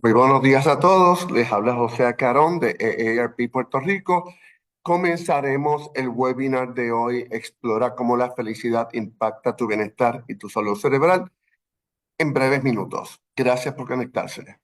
Muy buenos días a todos. Les habla José Acarón de EARP Puerto Rico. Comenzaremos el webinar de hoy. Explora cómo la felicidad impacta tu bienestar y tu salud cerebral en breves minutos. Gracias por conectarse.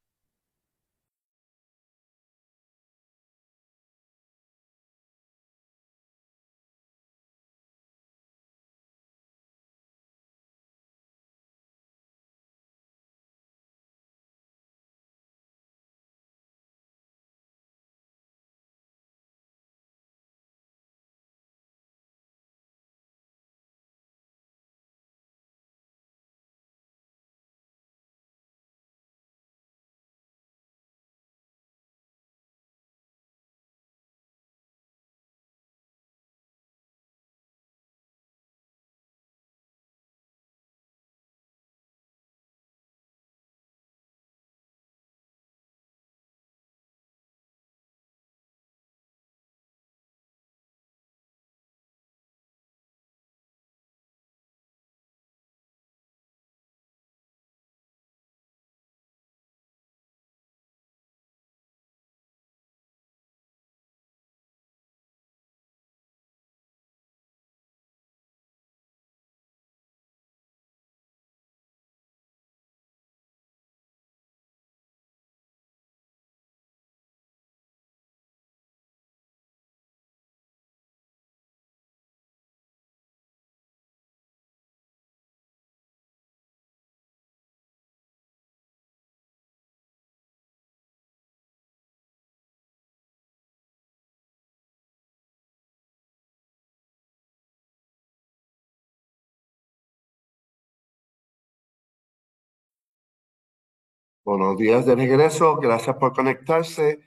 Buenos días de regreso. Gracias por conectarse.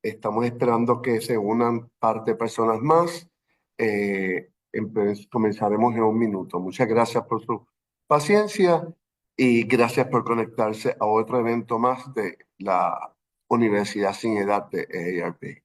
Estamos esperando que se unan parte de personas más. Comenzaremos en un minuto. Muchas gracias por su paciencia y gracias por conectarse a otro evento más de la Universidad Sin Edad de EARP.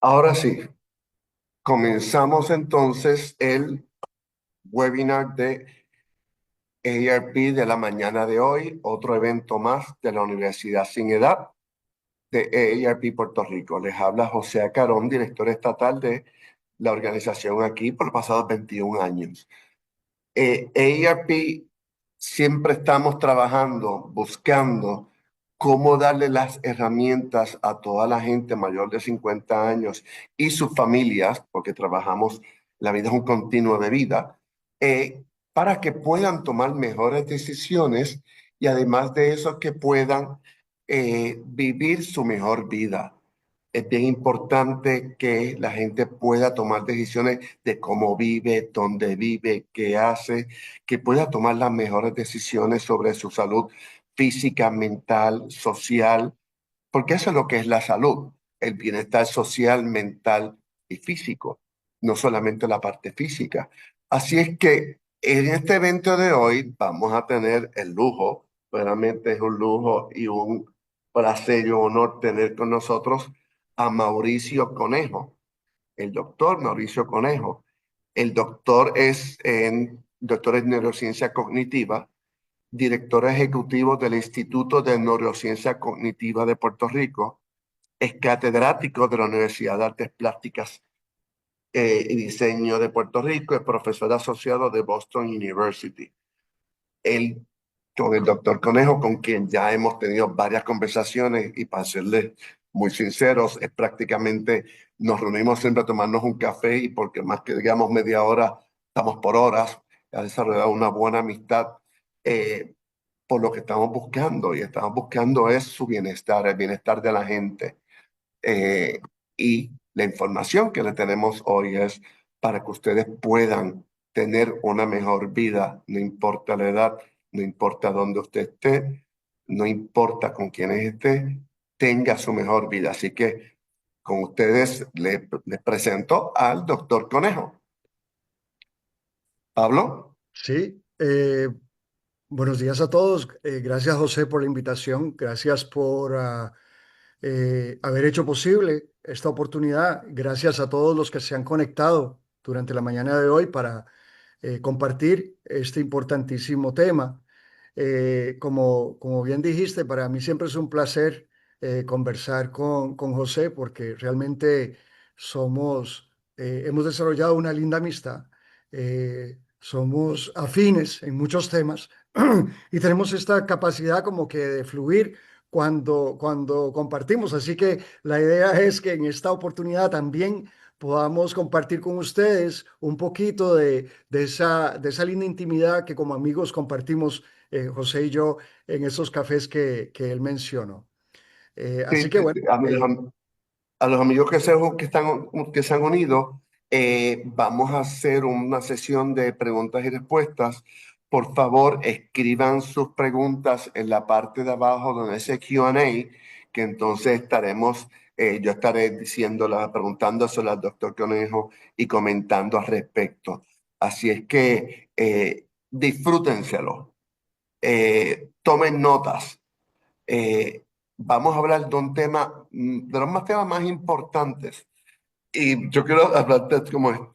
Ahora sí, comenzamos entonces el webinar de EARP de la mañana de hoy, otro evento más de la Universidad Sin Edad de EARP Puerto Rico. Les habla José Acarón, director estatal de la organización aquí por los pasados 21 años. EARP siempre estamos trabajando, buscando cómo darle las herramientas a toda la gente mayor de 50 años y sus familias, porque trabajamos, la vida es un continuo de vida, para que puedan tomar mejores decisiones y además de eso que puedan vivir su mejor vida. Es bien importante que la gente pueda tomar decisiones de cómo vive, dónde vive, qué hace, que pueda tomar las mejores decisiones sobre su salud física, mental, social, porque eso es lo que es la salud, el bienestar social, mental y físico, no solamente la parte física. Así es que en este evento de hoy vamos a tener el lujo, realmente es un lujo y un placer y un honor tener con nosotros a Mauricio Conejo, el doctor Mauricio Conejo. El doctor en neurociencia cognitiva, director ejecutivo del Instituto de Neurociencia Cognitiva de Puerto Rico es catedrático de la Universidad de Artes Plásticas y Diseño de Puerto Rico, es profesor asociado de Boston University. Él, con el doctor Conejo, con quien ya hemos tenido varias conversaciones y para serles muy sinceros, es prácticamente, nos reunimos siempre a tomarnos un café y porque más que digamos media hora, estamos por horas, ha desarrollado una buena amistad eh, por lo que estamos buscando y estamos buscando es su bienestar, el bienestar de la gente. Eh, y la información que le tenemos hoy es para que ustedes puedan tener una mejor vida, no importa la edad, no importa dónde usted esté, no importa con quiénes esté, tenga su mejor vida. Así que con ustedes les presento al doctor Conejo. Pablo. Sí, buenos días a todos. Gracias, José, por la invitación. Gracias por haber hecho posible esta oportunidad. Gracias a todos los que se han conectado durante la mañana de hoy para compartir este importantísimo tema. Como bien dijiste, para mí siempre es un placer conversar con José porque realmente hemos desarrollado una linda amistad. Somos afines en muchos temas y tenemos esta capacidad como que de fluir cuando compartimos. Así que la idea es que en esta oportunidad también podamos compartir con ustedes un poquito de esa linda intimidad que como amigos compartimos José y yo en esos cafés que él mencionó. Sí, Así que bueno, a los amigos que se han unido, vamos a hacer una sesión de preguntas y respuestas. Por favor, escriban sus preguntas en la parte de abajo donde dice Q&A, que entonces yo estaré diciéndolas, preguntándoselas al doctor Conejo y comentando al respecto. Así es que disfrútenselo, tomen notas. eh, Vamos a hablar de un tema, de los más temas más importantes. Y yo quiero hablarte como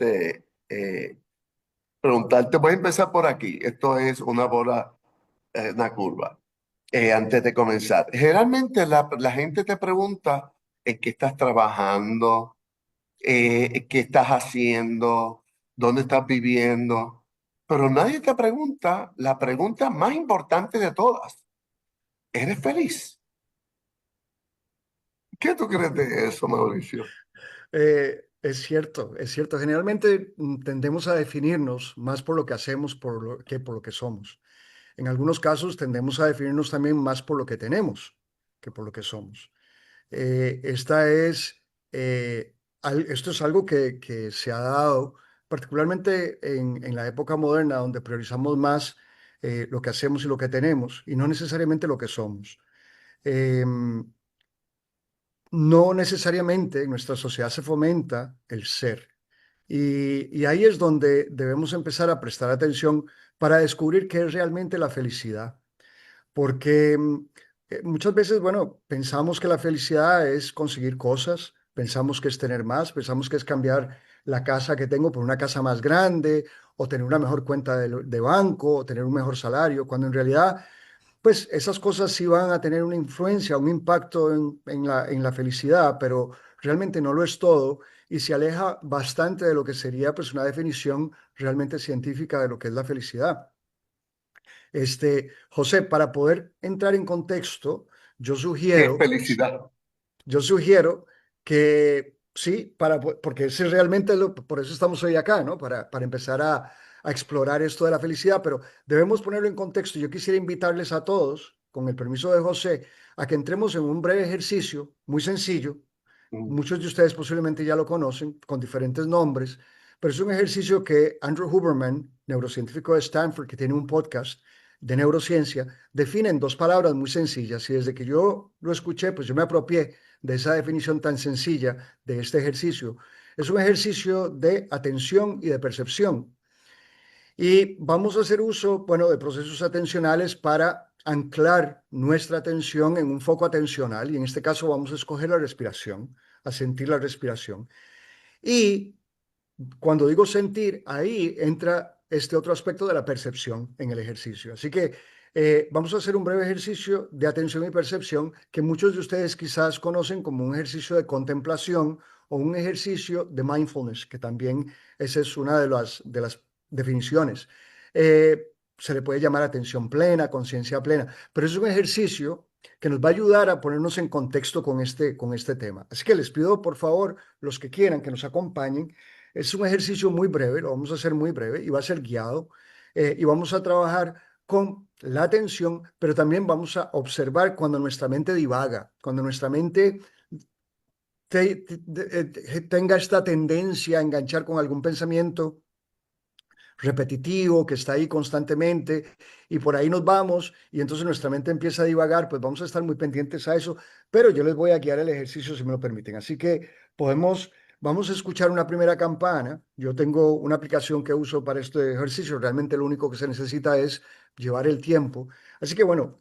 preguntarte, voy a empezar por aquí. Esto es una bola, una curva. Antes de comenzar, generalmente la gente te pregunta en qué estás trabajando, qué estás haciendo, dónde estás viviendo, pero nadie te pregunta la pregunta más importante de todas. ¿Eres feliz? ¿Qué tú crees de eso, Mauricio? es cierto, es cierto. Generalmente tendemos a definirnos más por lo que hacemos que por lo que somos. En algunos casos tendemos a definirnos también más por lo que tenemos que por lo que somos. Esta es, Esto es algo que se ha dado particularmente en la época moderna, donde priorizamos más lo que hacemos y lo que tenemos, y no necesariamente lo que somos. No necesariamente en nuestra sociedad se fomenta el ser. Y ahí es donde debemos empezar a prestar atención para descubrir qué es realmente la felicidad. Porque muchas veces, bueno, pensamos que la felicidad es conseguir cosas, pensamos que es tener más, pensamos que es cambiar la casa que tengo por una casa más grande, o tener una mejor cuenta de banco, o tener un mejor salario, cuando en realidad, pues esas cosas sí van a tener una influencia, un impacto en la felicidad, pero realmente no lo es todo y se aleja bastante de lo que sería pues una definición realmente científica de lo que es la felicidad. José, para poder entrar en contexto, yo ¿Qué es sugiero, felicidad? yo sugiero que sí, porque ese es realmente por eso estamos hoy acá, ¿no? Para empezar a explorar esto de la felicidad, pero debemos ponerlo en contexto. Yo quisiera invitarles a todos, con el permiso de José, a que entremos en un breve ejercicio muy sencillo. Mm, Muchos de ustedes posiblemente ya lo conocen con diferentes nombres, pero es un ejercicio que Andrew Huberman, neurocientífico de Stanford, que tiene un podcast de neurociencia, define en dos palabras muy sencillas. Y desde que yo lo escuché, pues yo me apropié de esa definición tan sencilla de este ejercicio. Es un ejercicio de atención y de percepción. Y vamos a hacer uso, bueno, de procesos atencionales para anclar nuestra atención en un foco atencional. Y en este caso vamos a escoger la respiración, a sentir la respiración. Y cuando digo sentir, ahí entra este otro aspecto de la percepción en el ejercicio. Así que vamos a hacer un breve ejercicio de atención y percepción que muchos de ustedes quizás conocen como un ejercicio de contemplación o un ejercicio de mindfulness, que también esa es una de las definiciones. Se le puede llamar atención plena, conciencia plena, pero es un ejercicio que nos va a ayudar a ponernos en contexto con este tema. Así que les pido, por favor, los que quieran que nos acompañen. Es un ejercicio muy breve, lo vamos a hacer muy breve y va a ser guiado y vamos a trabajar con la atención, pero también vamos a observar cuando nuestra mente divaga, cuando nuestra mente tenga esta tendencia a enganchar con algún pensamiento repetitivo que está ahí constantemente y por ahí nos vamos y entonces nuestra mente empieza a divagar, pues vamos a estar muy pendientes a eso, pero yo les voy a guiar el ejercicio si me lo permiten. Así que vamos a escuchar una primera campana. Yo tengo una aplicación que uso para este ejercicio, realmente lo único que se necesita es llevar el tiempo. Así que bueno,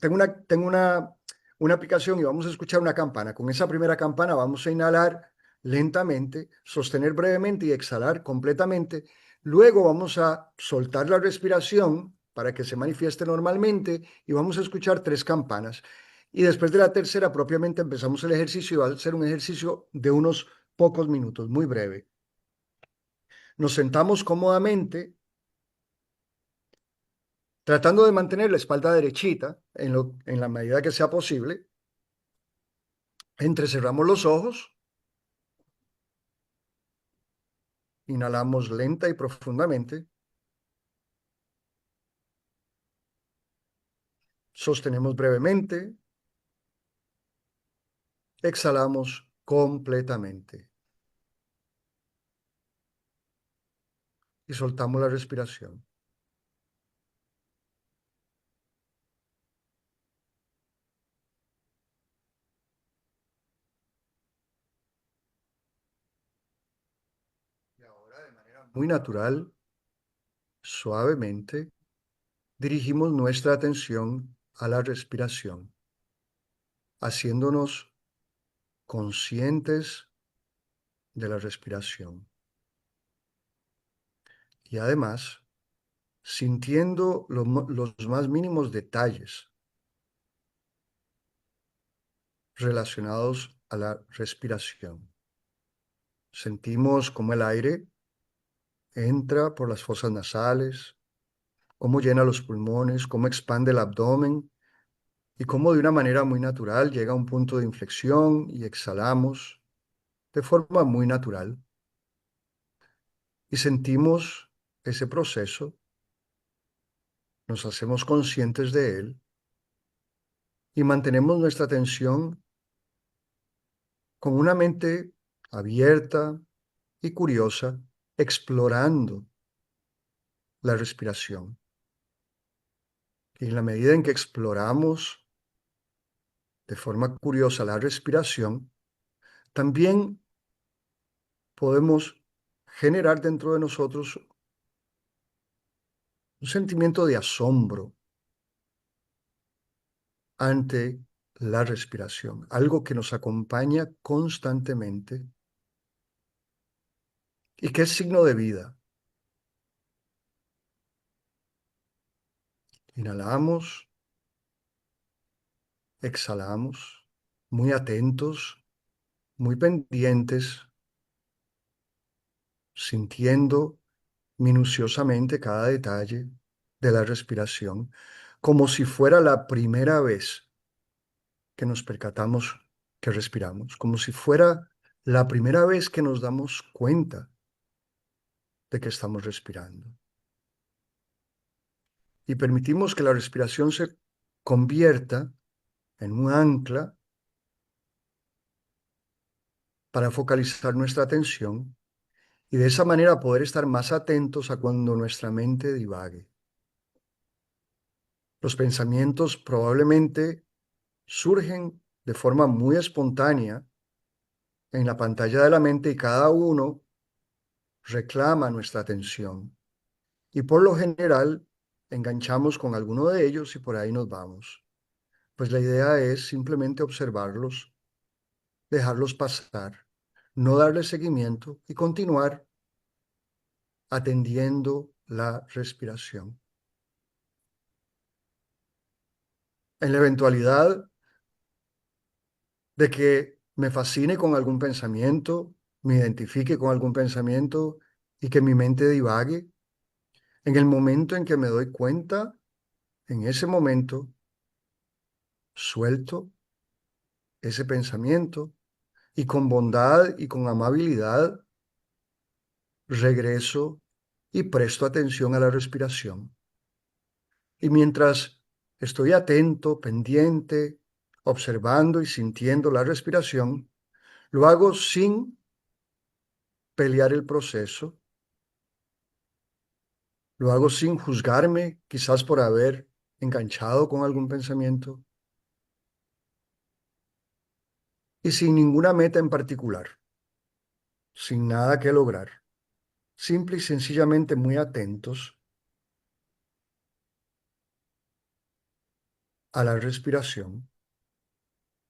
una aplicación y vamos a escuchar una campana. Con esa primera campana vamos a inhalar lentamente, sostener brevemente y exhalar completamente. Luego vamos a soltar la respiración para que se manifieste normalmente y vamos a escuchar tres campanas. Y después de la tercera, propiamente empezamos el ejercicio y va a ser un ejercicio de unos pocos minutos, muy breve. Nos sentamos cómodamente, tratando de mantener la espalda derechita en la medida que sea posible. Entrecerramos los ojos, inhalamos lenta y profundamente, sostenemos brevemente, exhalamos completamente y soltamos la respiración. Y ahora, de manera muy natural, suavemente, dirigimos nuestra atención a la respiración, haciéndonos conscientes de la respiración y además sintiendo los más mínimos detalles relacionados a la respiración. Sentimos cómo el aire entra por las fosas nasales, cómo llena los pulmones, cómo expande el abdomen y cómo de una manera muy natural llega a un punto de inflexión y exhalamos de forma muy natural. Y sentimos ese proceso, nos hacemos conscientes de él y mantenemos nuestra atención con una mente abierta y curiosa, explorando la respiración. Y en la medida en que exploramos de forma curiosa la respiración, también podemos generar dentro de nosotros un sentimiento de asombro ante la respiración, algo que nos acompaña constantemente y que es signo de vida. Inhalamos, exhalamos, muy atentos, muy pendientes, sintiendo minuciosamente cada detalle de la respiración, como si fuera la primera vez que nos percatamos que respiramos, como si fuera la primera vez que nos damos cuenta de que estamos respirando. Y permitimos que la respiración se convierta en un ancla para focalizar nuestra atención y de esa manera poder estar más atentos a cuando nuestra mente divague. Los pensamientos probablemente surgen de forma muy espontánea en la pantalla de la mente y cada uno reclama nuestra atención. Y por lo general enganchamos con alguno de ellos y por ahí nos vamos. Pues la idea es simplemente observarlos, dejarlos pasar, no darles seguimiento y continuar atendiendo la respiración. En la eventualidad de que me fascine con algún pensamiento, me identifique con algún pensamiento y que mi mente divague, en el momento en que me doy cuenta, en ese momento, suelto ese pensamiento y con bondad y con amabilidad regreso y presto atención a la respiración. Y mientras estoy atento, pendiente, observando y sintiendo la respiración, lo hago sin pelear el proceso, lo hago sin juzgarme, quizás por haber enganchado con algún pensamiento, y sin ninguna meta en particular, sin nada que lograr, simple y sencillamente muy atentos a la respiración,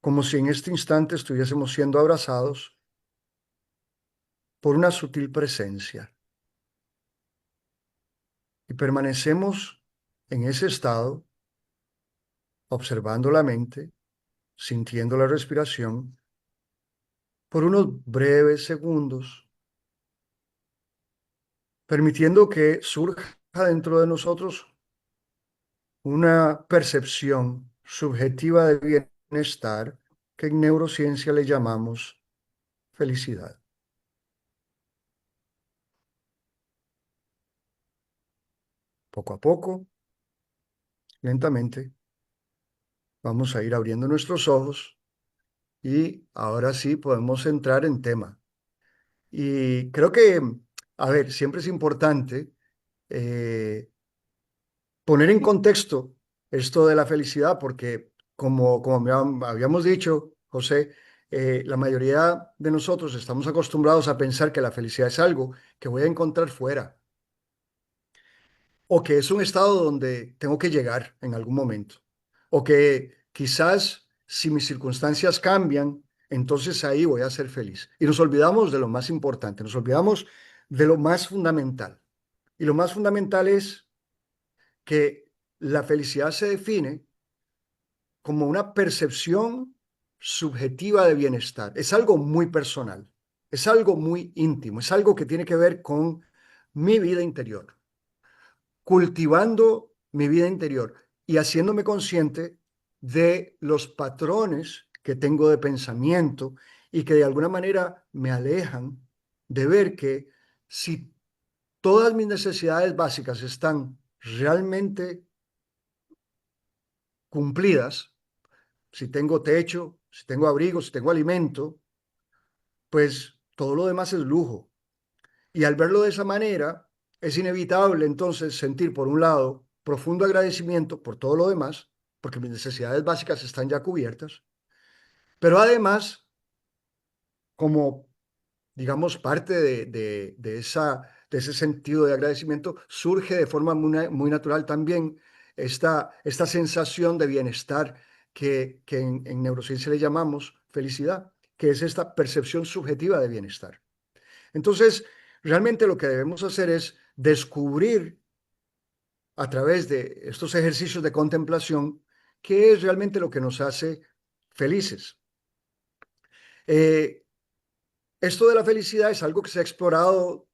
como si en este instante estuviésemos siendo abrazados por una sutil presencia y permanecemos en ese estado, observando la mente, sintiendo la respiración, por unos breves segundos, permitiendo que surja dentro de nosotros una percepción subjetiva de bienestar que en neurociencia le llamamos felicidad. Poco a poco, lentamente, vamos a ir abriendo nuestros ojos y ahora sí podemos entrar en tema. Y creo que, a ver, siempre es importante eh, poner en contexto esto de la felicidad, porque como habíamos dicho, José, la mayoría de nosotros estamos acostumbrados a pensar que la felicidad es algo que voy a encontrar fuera o que es un estado donde tengo que llegar en algún momento, o que quizás si mis circunstancias cambian, entonces ahí voy a ser feliz. Y nos olvidamos de lo más importante, nos olvidamos de lo más fundamental. Y lo más fundamental es que la felicidad se define como una percepción subjetiva de bienestar. Es algo muy personal, es algo muy íntimo, es algo que tiene que ver con mi vida interior, cultivando mi vida interior y haciéndome consciente de los patrones que tengo de pensamiento y que de alguna manera me alejan de ver que si todas mis necesidades básicas están realmente cumplidas, si tengo techo, si tengo abrigo, si tengo alimento, pues todo lo demás es lujo. Y al verlo de esa manera, es inevitable entonces sentir, por un lado, profundo agradecimiento por todo lo demás, porque mis necesidades básicas están ya cubiertas, pero además, como, digamos, parte de ese sentido de agradecimiento, surge de forma muy natural también esta sensación de bienestar que en neurociencia le llamamos felicidad, que es esta percepción subjetiva de bienestar. Entonces, realmente lo que debemos hacer es descubrir a través de estos ejercicios de contemplación qué es realmente lo que nos hace felices. Eh, Esto de la felicidad es algo que se ha explorado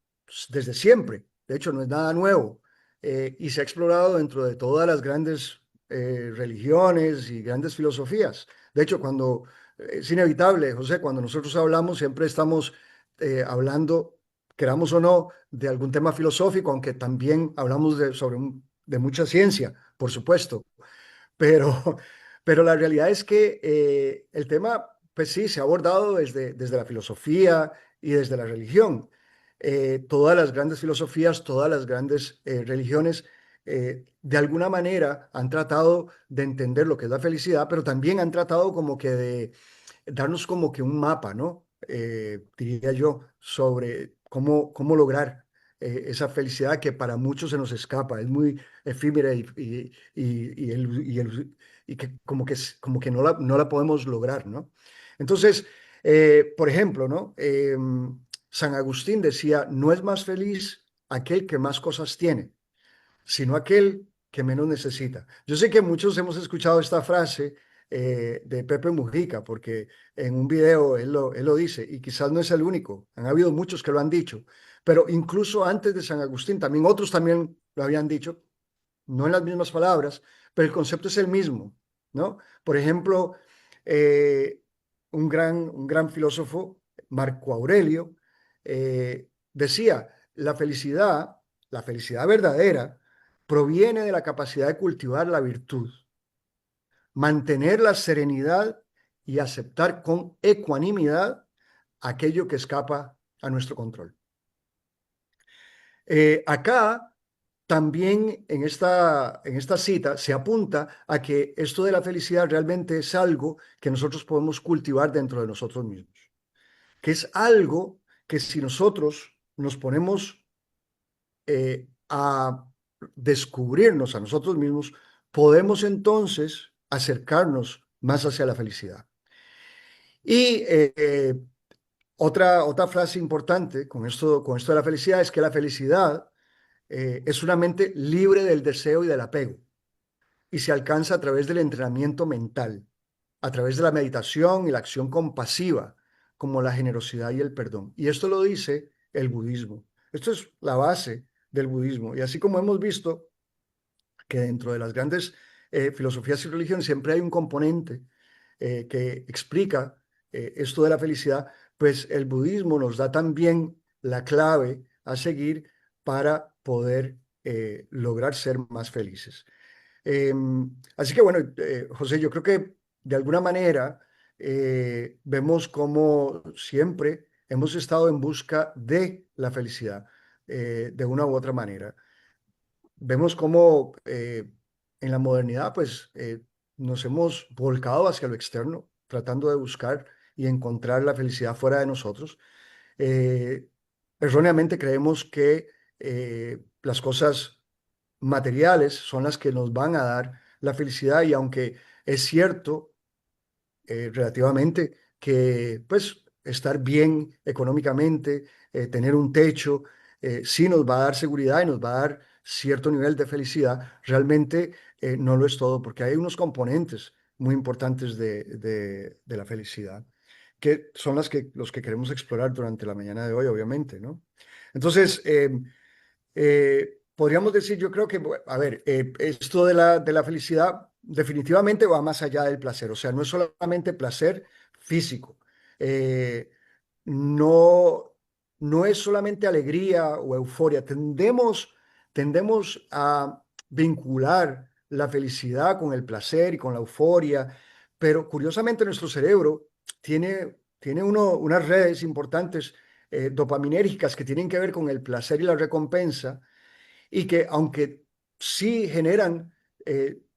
desde siempre, de hecho no es nada nuevo, y se ha explorado dentro de todas las grandes religiones y grandes filosofías. De hecho, cuando es inevitable, José, cuando nosotros hablamos siempre estamos hablando, queramos o no, de algún tema filosófico, aunque también hablamos de mucha ciencia, por supuesto. Pero, pero la realidad es que el tema, pues sí, se ha abordado desde la filosofía y desde la religión. Todas las grandes filosofías, todas las grandes religiones, de alguna manera han tratado de entender lo que es la felicidad, pero también han tratado como que de darnos como que un mapa, ¿no? Diría yo, sobre cómo lograr esa felicidad que para muchos se nos escapa, es muy efímera y que como que no la podemos lograr, ¿no? Entonces, por ejemplo, ¿no? San Agustín decía, no es más feliz aquel que más cosas tiene, sino aquel que menos necesita. Yo sé que muchos hemos escuchado esta frase de Pepe Mujica, porque en un video él lo dice, y quizás no es el único, han habido muchos que lo han dicho, pero incluso antes de San Agustín, también otros también lo habían dicho, no en las mismas palabras, pero el concepto es el mismo, ¿no? Por ejemplo, eh, un gran filósofo, Marco Aurelio, decía, la felicidad verdadera, proviene de la capacidad de cultivar la virtud, mantener la serenidad y aceptar con ecuanimidad aquello que escapa a nuestro control. Acá también en esta cita se apunta a que esto de la felicidad realmente es algo que nosotros podemos cultivar dentro de nosotros mismos, que es algo que si nosotros nos ponemos a descubrirnos a nosotros mismos, podemos entonces acercarnos más hacia la felicidad. Y otra frase importante con esto de la felicidad es que la felicidad es una mente libre del deseo y del apego y se alcanza a través del entrenamiento mental, a través de la meditación y la acción compasiva, como la generosidad y el perdón. Y esto lo dice el budismo. Esto es la base del budismo. Y así como hemos visto que dentro de las grandes filosofías y religiones siempre hay un componente que explica esto de la felicidad, pues el budismo nos da también la clave a seguir para poder lograr ser más felices. Eh, Así que bueno, José, yo creo que de alguna manera vemos como siempre hemos estado en busca de la felicidad de una u otra manera. Vemos cómo en la modernidad pues nos hemos volcado hacia lo externo, tratando de buscar y encontrar la felicidad fuera de nosotros. Eh, Erróneamente creemos que las cosas materiales son las que nos van a dar la felicidad y aunque es cierto relativamente que pues estar bien económicamente, tener un techo, sí nos va a dar seguridad y nos va a dar cierto nivel de felicidad, realmente no lo es todo porque hay unos componentes muy importantes de la felicidad que son los que queremos explorar durante la mañana de hoy, obviamente, ¿no? Entonces, podríamos decir, yo creo que, a ver, esto de la felicidad definitivamente va más allá del placer, o sea, no es solamente placer físico, eh, no, no es solamente alegría o euforia, tendemos a vincular la felicidad con el placer y con la euforia, pero curiosamente nuestro cerebro tiene unas redes importantes dopaminérgicas que tienen que ver con el placer y la recompensa y que aunque sí generan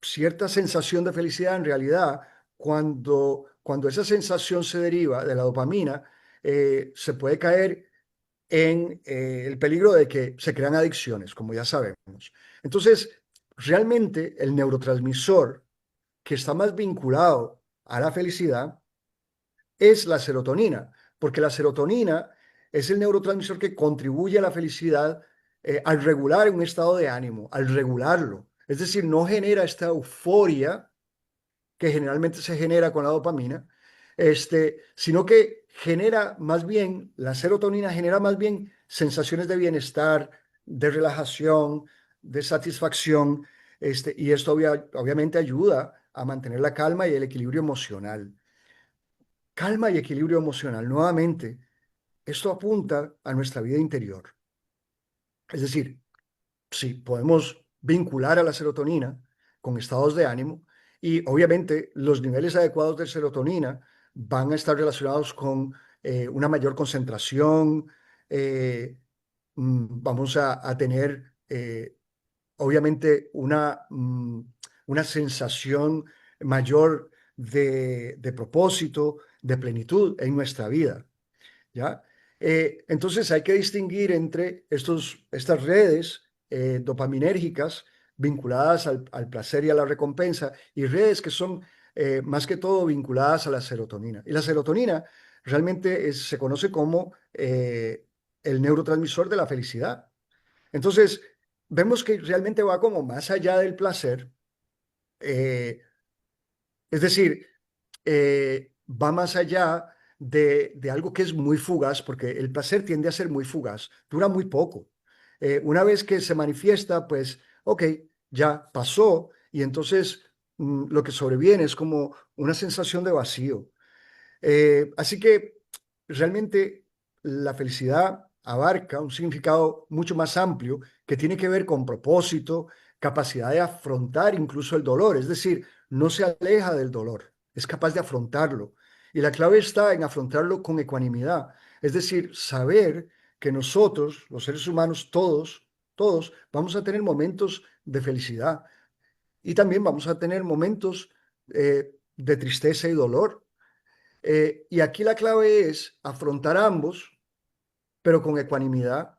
cierta sensación de felicidad, en realidad, cuando esa sensación se deriva de la dopamina, se puede caer en el peligro de que se crean adicciones, como ya sabemos. Entonces, realmente el neurotransmisor que está más vinculado a la felicidad es la serotonina, porque la serotonina es el neurotransmisor que contribuye a la felicidad al regular un estado de ánimo, al regularlo. Es decir, no genera esta euforia que generalmente se genera con la dopamina, sino que genera más bien, la serotonina genera más bien sensaciones de bienestar, de relajación, de satisfacción, y esto obviamente ayuda a mantener la calma y el equilibrio emocional. Calma y equilibrio emocional. Nuevamente, esto apunta a nuestra vida interior. Es decir, sí, podemos vincular a la serotonina con estados de ánimo y obviamente los niveles adecuados de serotonina van a estar relacionados con una mayor concentración, eh, vamos a tener obviamente una sensación mayor de propósito, de plenitud en nuestra vida. ¿Ya? Entonces hay que distinguir entre estas redes dopaminérgicas vinculadas al placer y a la recompensa y redes que son más que todo vinculadas a la serotonina. Y la serotonina realmente se conoce como el neurotransmisor de la felicidad. Entonces, vemos que realmente va como más allá del placer. eh, es decir, va más allá de algo que es muy fugaz, porque el placer tiende a ser muy fugaz, dura muy poco. Una vez que se manifiesta, pues, ok, ya pasó, y entonces lo que sobreviene es como una sensación de vacío. Así que realmente la felicidad abarca un significado mucho más amplio que tiene que ver con propósito, capacidad de afrontar incluso el dolor, es decir, no se aleja del dolor, es capaz de afrontarlo. Y la clave está en afrontarlo con ecuanimidad, es decir, saber que nosotros, los seres humanos, todos vamos a tener momentos de felicidad y también vamos a tener momentos de tristeza y dolor. Y aquí la clave es afrontar ambos, pero con ecuanimidad,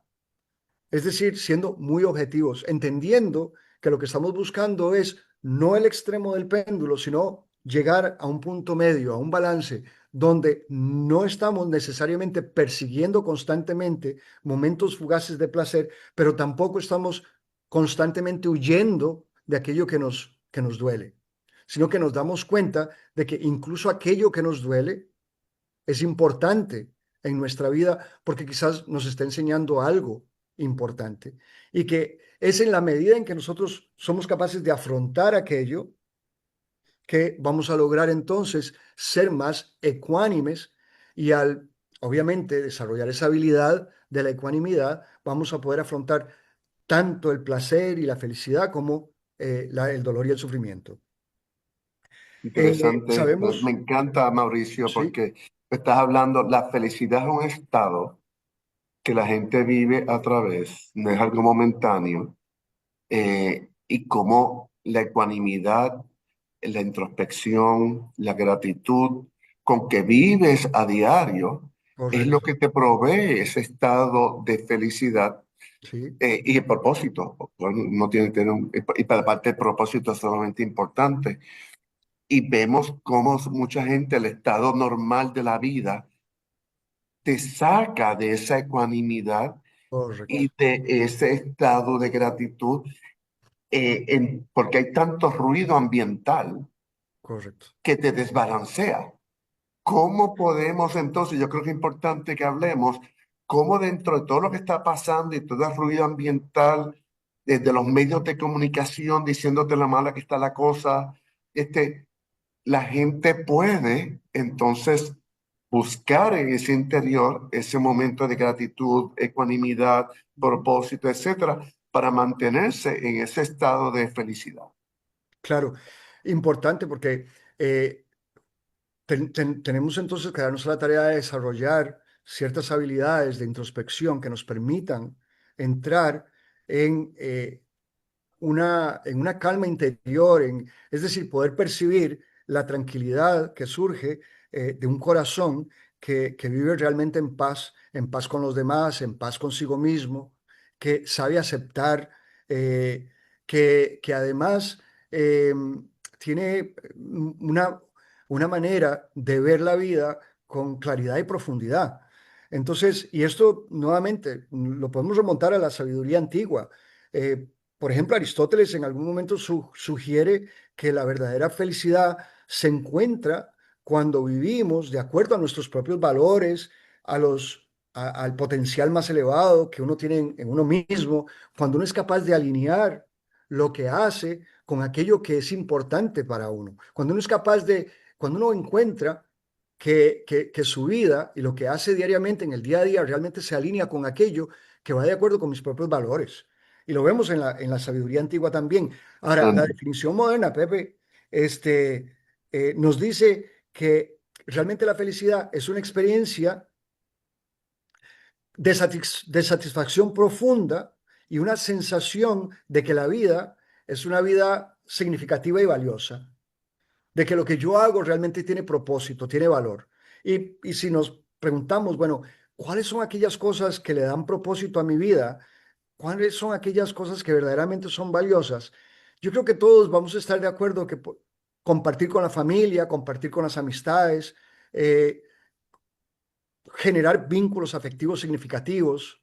es decir, siendo muy objetivos, entendiendo que lo que estamos buscando es no el extremo del péndulo, sino llegar a un punto medio, a un balance, donde no estamos necesariamente persiguiendo constantemente momentos fugaces de placer, pero tampoco estamos constantemente huyendo de aquello que nos duele, sino que nos damos cuenta de que incluso aquello que nos duele, es importante en nuestra vida porque quizás nos está enseñando algo importante y que es en la medida en que nosotros somos capaces de afrontar aquello que vamos a lograr entonces ser más ecuánimes y al, obviamente, desarrollar esa habilidad de la ecuanimidad, vamos a poder afrontar tanto el placer y la felicidad como el dolor y el sufrimiento. Interesante esto. Me Sabemos, encanta, Mauricio, sí, porque estás hablando, la felicidad es un estado que la gente vive a través, no es algo momentáneo, y cómo la ecuanimidad, la introspección, la gratitud con que vives a diario es lo correcto, que te provee ese estado de felicidad, sí, y el propósito. Bueno, no tiene que tener y para parte el propósito es sumamente importante. Y vemos cómo mucha gente, el estado normal de la vida, te saca de esa ecuanimidad correcto, y de ese estado de gratitud, porque hay tanto ruido ambiental correcto. que te desbalancea. ¿Cómo podemos entonces, yo creo que es importante que hablemos, cómo dentro de todo lo que está pasando y todo el ruido ambiental, desde los medios de comunicación diciéndote la mala que está la cosa, la gente puede entonces buscar en ese interior ese momento de gratitud, ecuanimidad, propósito, etcétera, para mantenerse en ese estado de felicidad. Claro, importante porque eh, tenemos entonces que darnos a la tarea de desarrollar ciertas habilidades de introspección que nos permitan entrar en, en una calma interior, es decir, poder percibir la tranquilidad que surge de un corazón que vive realmente en paz con los demás, en paz consigo mismo, que sabe aceptar, eh, que además eh, tiene una manera de ver la vida con claridad y profundidad. Entonces, y esto nuevamente lo podemos remontar a la sabiduría antigua. Eh, por ejemplo, Aristóteles en algún momento sugiere que la verdadera felicidad se encuentra cuando vivimos de acuerdo a nuestros propios valores, al potencial más elevado que uno tiene en uno mismo, cuando uno es capaz de alinear lo que hace con aquello que es importante para uno, cuando uno es capaz de, cuando uno encuentra que su vida y lo que hace diariamente en el día a día realmente se alinea con aquello que va de acuerdo con mis propios valores. Y lo vemos en la sabiduría antigua también. Ahora, la Um, definición moderna, Pepe, nos dice que realmente la felicidad es una experiencia de satisfacción profunda y una sensación de que la vida es una vida significativa y valiosa, de que lo que yo hago realmente tiene propósito, tiene valor. Y si nos preguntamos, bueno, ¿cuáles son aquellas cosas que le dan propósito a mi vida? ¿Cuáles son aquellas cosas que verdaderamente son valiosas? Yo creo que todos vamos a estar de acuerdo que compartir con la familia, compartir con las amistades, eh, generar vínculos afectivos significativos,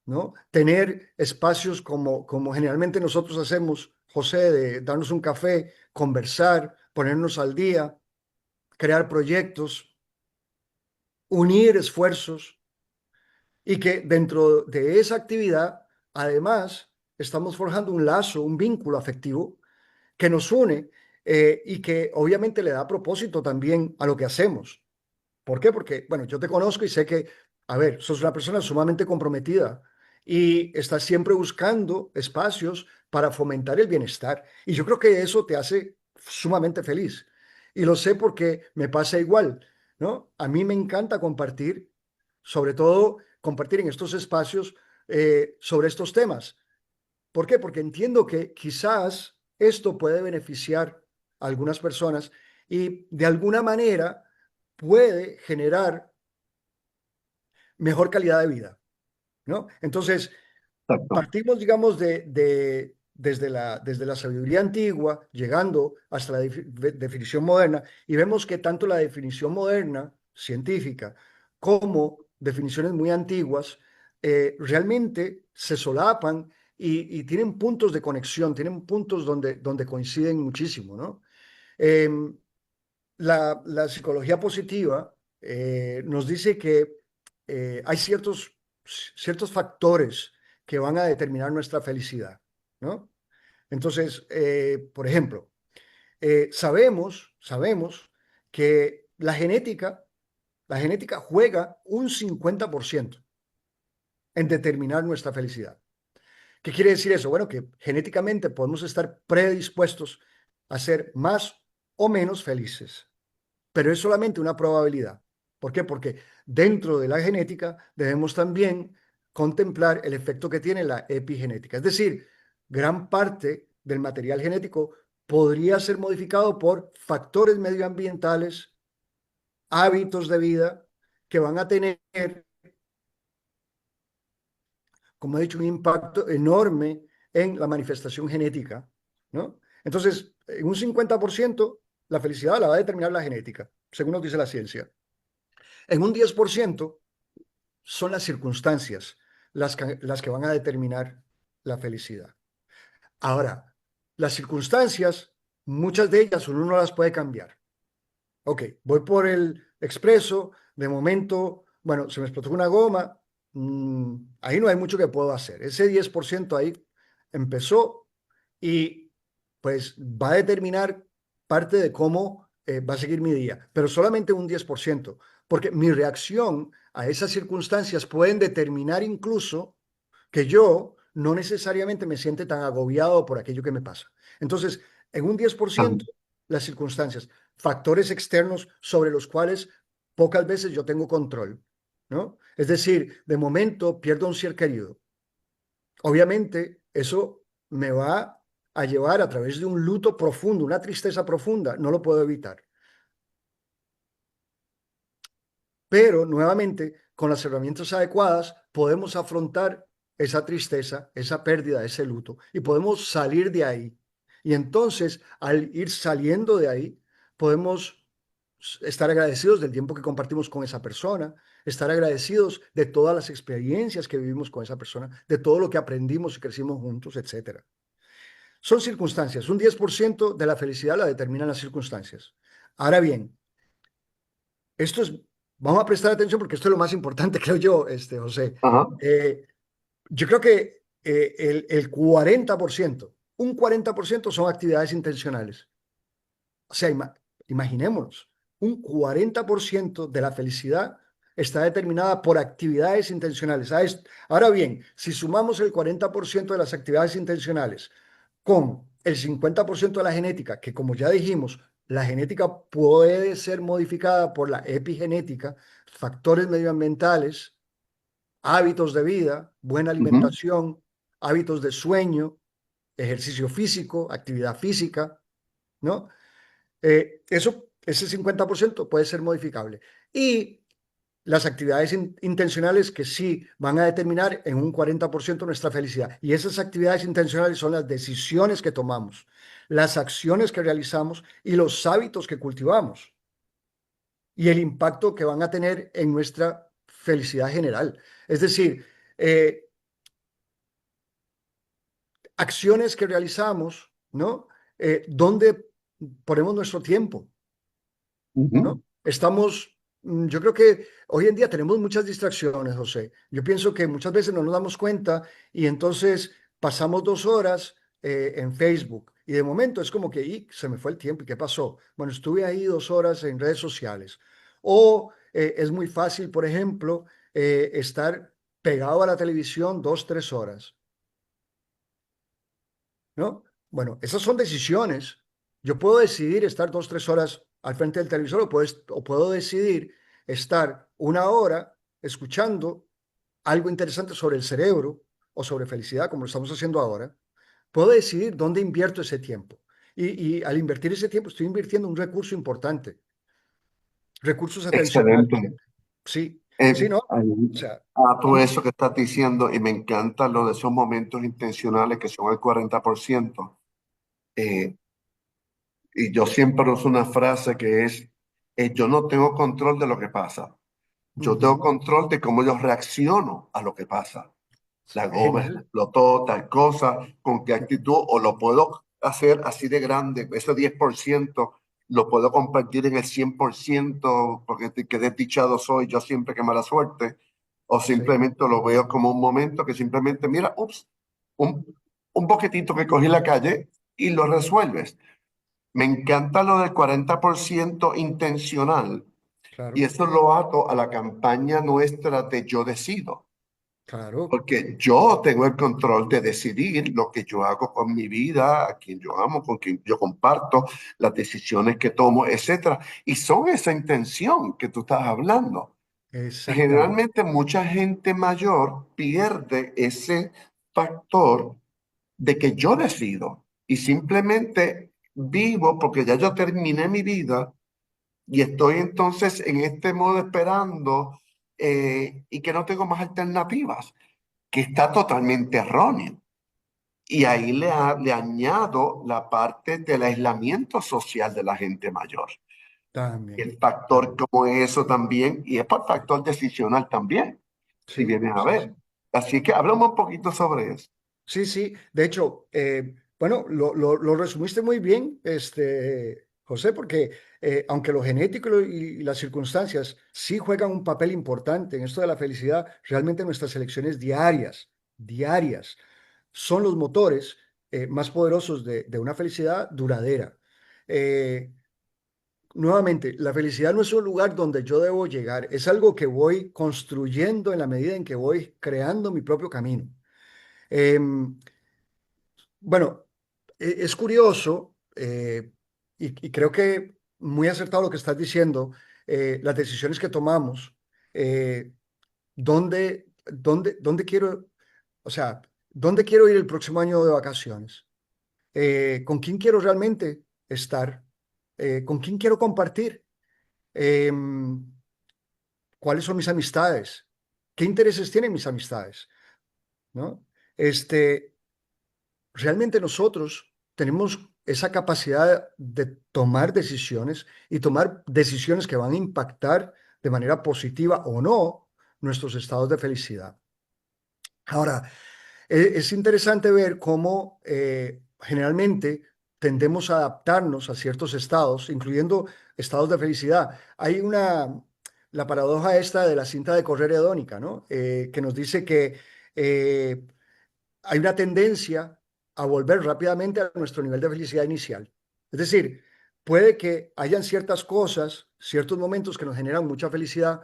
¿no? Tener espacios como generalmente nosotros hacemos, José, de darnos un café, conversar, ponernos al día, crear proyectos, unir esfuerzos y que dentro de esa actividad, además, estamos forjando un lazo, un vínculo afectivo que nos une y que obviamente le da propósito también a lo que hacemos. ¿Por qué? Porque, bueno, yo te conozco y sé que, a ver, sos una persona sumamente comprometida y estás siempre buscando espacios para fomentar el bienestar. Y yo creo que eso te hace sumamente feliz. Y lo sé porque me pasa igual, ¿no? A mí me encanta compartir, sobre todo compartir en estos espacios sobre estos temas. ¿Por qué? Porque entiendo que quizás esto puede beneficiar a algunas personas y de alguna manera puede generar mejor calidad de vida, ¿no? Entonces, Exacto. partimos, digamos, desde la sabiduría antigua, llegando hasta la definición moderna, y vemos que tanto la definición moderna, científica, como definiciones muy antiguas, realmente se solapan y tienen puntos de conexión, tienen puntos donde coinciden muchísimo, ¿no? Em, la psicología positiva nos dice que hay ciertos factores que van a determinar nuestra felicidad, ¿no? Entonces, por ejemplo, sabemos que la genética juega un 50% en determinar nuestra felicidad. ¿Qué quiere decir eso? Bueno, que genéticamente podemos estar predispuestos a ser más o menos felices, pero es solamente una probabilidad. ¿Por qué? Porque dentro de la genética debemos también contemplar el efecto que tiene la epigenética. Es decir, gran parte del material genético podría ser modificado por factores medioambientales, hábitos de vida que van a tener, como he dicho, un impacto enorme en la manifestación genética, ¿no? Entonces, en un 50% la felicidad la va a determinar la genética, según nos dice la ciencia. En un 10% son las circunstancias las que van a determinar la felicidad. Ahora, las circunstancias, muchas de ellas uno no las puede cambiar. Ok, voy por el expreso, de momento, bueno, se me explotó una goma, ahí no hay mucho que puedo hacer. Ese 10% ahí empezó y pues va a determinar parte de cómo va a seguir mi día, pero solamente un 10%, porque mi reacción a esas circunstancias pueden determinar incluso que yo no necesariamente me siente tan agobiado por aquello que me pasa. Entonces, en un 10%, las circunstancias, factores externos sobre los cuales pocas veces yo tengo control, ¿no? Es decir, de momento pierdo a un ser querido. Obviamente, eso me va a llevar a través de un luto profundo, una tristeza profunda, no lo puedo evitar. Pero nuevamente, con las herramientas adecuadas, podemos afrontar esa tristeza, esa pérdida, ese luto, y podemos salir de ahí. Y entonces, al ir saliendo de ahí, podemos estar agradecidos del tiempo que compartimos con esa persona, estar agradecidos de todas las experiencias que vivimos con esa persona, de todo lo que aprendimos y crecimos juntos, etcétera. Son circunstancias. Un 10% de la felicidad la determinan las circunstancias. Ahora bien, esto es, vamos a prestar atención porque esto es lo más importante, creo yo, José. Ajá. Eh, yo creo que el 40%, un 40% son actividades intencionales. O sea, imaginémonos, un 40% de la felicidad está determinada por actividades intencionales. Ahora bien, si sumamos el 40% de las actividades intencionales con el 50% de la genética, que como ya dijimos, la genética puede ser modificada por la epigenética, factores medioambientales, hábitos de vida, buena Ujú. alimentación, hábitos de sueño, ejercicio físico, actividad física, ¿no? Ese 50% puede ser modificable. Y las actividades intencionales que sí van a determinar en un 40% nuestra felicidad. Y esas actividades intencionales son las decisiones que tomamos, las acciones que realizamos y los hábitos que cultivamos y el impacto que van a tener en nuestra felicidad general. Es decir, eh, acciones que realizamos, ¿no? ¿Dónde ponemos nuestro tiempo? Ujú. ¿No? Yo creo que hoy en día tenemos muchas distracciones, José. Yo pienso que muchas veces no nos damos cuenta y entonces pasamos 2 horas en Facebook y de momento es como que se me fue el tiempo. ¿Y qué pasó? Bueno, estuve ahí 2 horas en redes sociales. O es muy fácil, por ejemplo, estar pegado a la televisión 2, 3 horas. ¿No? Bueno, esas son decisiones. Yo puedo decidir estar 2, 3 horas al frente del televisor o puedo decidir estar 1 hora escuchando algo interesante sobre el cerebro o sobre felicidad, como lo estamos haciendo ahora. Puedo decidir dónde invierto ese tiempo. Y al invertir ese tiempo estoy invirtiendo un recurso importante, recursos atencionales. Excelente. Sí, sí, ¿no? O Ahí, sea, a todo eso que estás diciendo, y me encanta lo de esos momentos intencionales que son el 40%. Eh, y yo siempre uso una frase que es, yo no tengo control de lo que pasa, yo tengo ujú, control de cómo yo reacciono a lo que pasa. La goma genial. explotó, tal cosa, con qué actitud, o lo puedo hacer así de grande, ese 10% lo puedo compartir en el 100%, porque qué desdichado soy yo siempre, que mala suerte, o Sí, simplemente lo veo como un momento que simplemente, mira, ups, un, un poquitito que cogí la calle y lo resuelves. Me encanta lo del 40% intencional, y claro, eso lo ato a la campaña nuestra de Yo Decido. claro, Porque yo tengo el control de decidir lo que yo hago con mi vida, a quien yo amo, con quien yo comparto, las decisiones que tomo, etcétera. Y son esa intención que tú estás hablando. exactamente. Generalmente mucha gente mayor pierde ese factor de que yo decido y simplemente vivo porque ya yo terminé mi vida y estoy entonces en este modo esperando, y que no tengo más alternativas, que está totalmente erróneo. Y ahí le añado la parte del aislamiento social de la gente mayor. También, El factor también. como eso también, y es por factor decisional también, si Sí, vienes a sí, sí. ver. Así que hablamos un poquito sobre eso. Sí, sí. De hecho, bueno, lo resumiste muy bien, José, porque aunque lo genético y las circunstancias sí juegan un papel importante en esto de la felicidad, realmente nuestras elecciones diarias, son los motores más poderosos de una felicidad duradera. Eh, Nuevamente, la felicidad no es un lugar donde yo debo llegar, es algo que voy construyendo en la medida en que voy creando mi propio camino. Em, bueno, es curioso y creo que muy acertado lo que estás diciendo, las decisiones que tomamos, eh, dónde quiero, o sea, dónde quiero ir el próximo año de vacaciones, con quién quiero realmente estar, con quién quiero compartir. Em, ¿Cuáles son mis amistades? ¿Qué intereses tienen mis amistades? ¿No? Realmente nosotros tenemos esa capacidad de tomar decisiones y tomar decisiones que van a impactar de manera positiva o no nuestros estados de felicidad. Ahora, es interesante ver cómo generalmente tendemos a adaptarnos a ciertos estados, incluyendo estados de felicidad. La paradoja esta de la cinta de correr hedónica, ¿no? Que nos dice que eh, hay una tendencia a volver rápidamente a nuestro nivel de felicidad inicial. Es decir, puede que hayan ciertas cosas, ciertos momentos que nos generan mucha felicidad,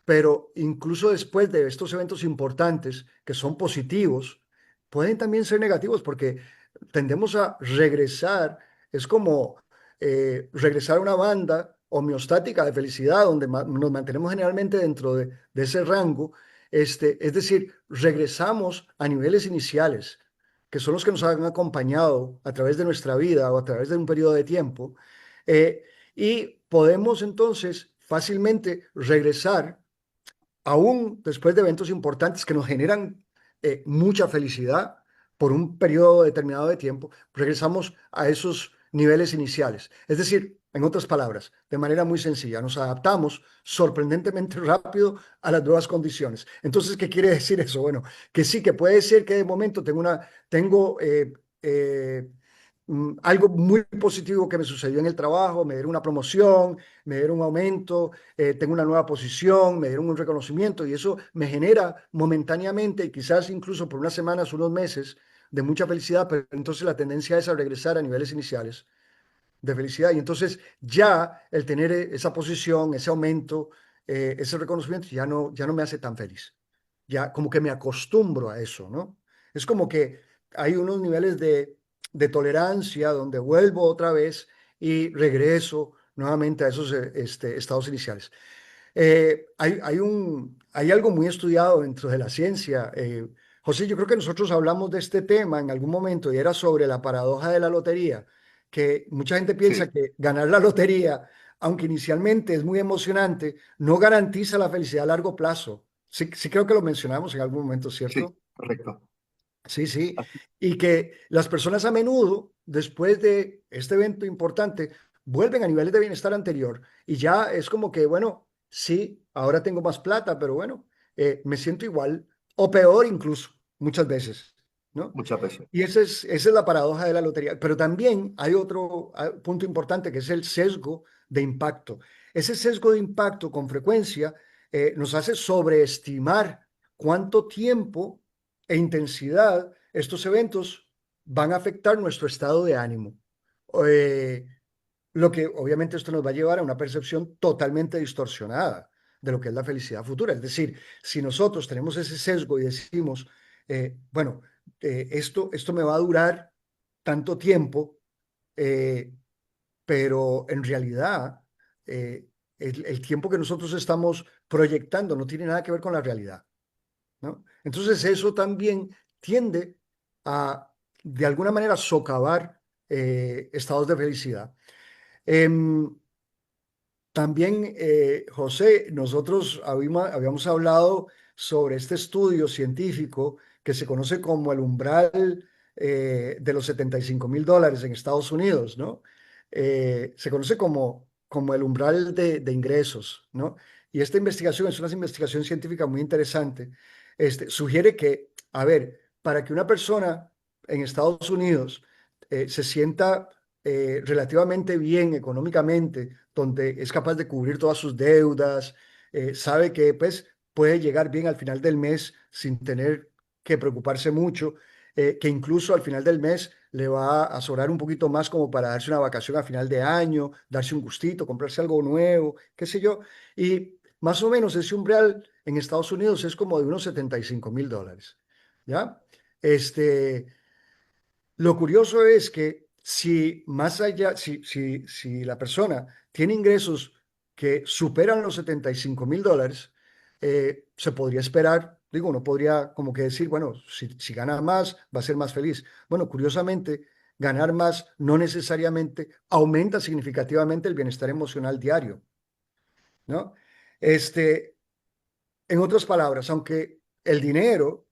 pero incluso después de estos eventos importantes que son positivos, pueden también ser negativos porque tendemos a regresar, es como regresar a una banda homeostática de felicidad, donde nos mantenemos generalmente dentro de ese rango, es decir, regresamos a niveles iniciales, que son los que nos han acompañado a través de nuestra vida o a través de un periodo de tiempo, eh, y podemos entonces fácilmente regresar aún después de eventos importantes que nos generan mucha felicidad por un periodo determinado de tiempo, regresamos a esos niveles iniciales. Es decir, En otras palabras, de manera muy sencilla, nos adaptamos sorprendentemente rápido a las nuevas condiciones. Entonces, ¿qué quiere decir eso? Bueno, que sí, que puede ser que de momento tengo algo muy positivo que me sucedió en el trabajo, me dieron una promoción, me dieron un aumento, tengo una nueva posición, me dieron un reconocimiento y eso me genera momentáneamente y quizás incluso por unas semanas, unos meses de mucha felicidad, pero entonces la tendencia es a regresar a niveles iniciales de felicidad. Y entonces ya el tener esa posición, ese aumento, ese reconocimiento, ya no me hace tan feliz. Ya como que me acostumbro a eso, ¿no? Es como que hay unos niveles de tolerancia donde vuelvo otra vez y regreso nuevamente a esos estados iniciales. Hay algo muy estudiado dentro de la ciencia. José, yo creo que nosotros hablamos de este tema en algún momento y era sobre la paradoja de la lotería, que mucha gente piensa Sí, que ganar la lotería, aunque inicialmente es muy emocionante, no garantiza la felicidad a largo plazo. Sí, sí creo que lo mencionamos en algún momento, sí, ¿cierto? correcto. Sí, sí. Así- Y que las personas a menudo, después de este evento importante, vuelven a niveles de bienestar anterior y ya es como que, bueno, sí, ahora tengo más plata, pero bueno, me siento igual o peor incluso, muchas veces, ¿no? Muchas veces. Y esa es la paradoja de la lotería. Pero también hay otro punto importante que es el sesgo de impacto. Ese sesgo de impacto con frecuencia nos hace sobreestimar cuánto tiempo e intensidad estos eventos van a afectar nuestro estado de ánimo. Eh, lo que obviamente esto nos va a llevar a una percepción totalmente distorsionada de lo que es la felicidad futura. Es decir, si nosotros tenemos ese sesgo y decimos, bueno, esto me va a durar tanto tiempo, eh, pero en realidad el tiempo que nosotros estamos proyectando no tiene nada que ver con la realidad, ¿no? Entonces eso también tiende a, de alguna manera, socavar estados de felicidad. Em, También, José, nosotros habíamos hablado sobre este estudio científico que se conoce como el umbral de los $75,000 en Estados Unidos, ¿no? Se conoce como el umbral de ingresos, ¿no? Y esta investigación es una investigación científica muy interesante. Sugiere que, a ver, para que una persona en Estados Unidos se sienta relativamente bien económicamente, donde es capaz de cubrir todas sus deudas, sabe que pues, puede llegar bien al final del mes sin tener que preocuparse mucho, que incluso al final del mes le va a sobrar un poquito más como para darse una vacación a final de año, darse un gustito, comprarse algo nuevo, qué sé yo. Y más o menos ese umbral en Estados Unidos es como de unos $75,000, ¿ya? Este, lo curioso es que si más allá, si la persona tiene ingresos que superan los $75,000, se podría esperar, digo, uno podría como que decir, bueno, si gana más, va a ser más feliz. Bueno, curiosamente, ganar más no necesariamente aumenta significativamente el bienestar emocional diario, ¿no? Este, en otras palabras, aunque el dinero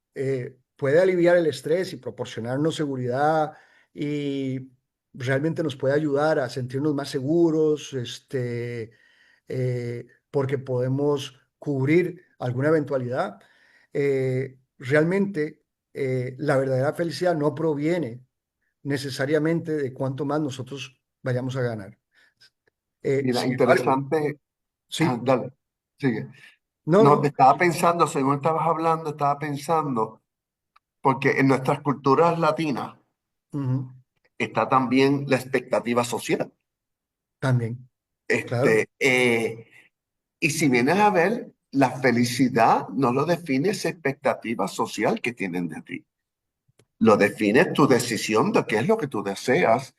puede aliviar el estrés y proporcionarnos seguridad y realmente nos puede ayudar a sentirnos más seguros, porque podemos cubrir alguna eventualidad, realmente la verdadera felicidad no proviene necesariamente de cuánto más nosotros vayamos a ganar. Mira, Sin embargo, interesante. sí, Dale, sigue. no, No, te no. estaba pensando, según estabas hablando, estaba pensando, porque en nuestras culturas latinas Ujú, está también la expectativa social. también, claro. Este, eh, y si vienes a ver, la felicidad no lo define esa expectativa social que tienen de ti. Lo define tu decisión de qué es lo que tú deseas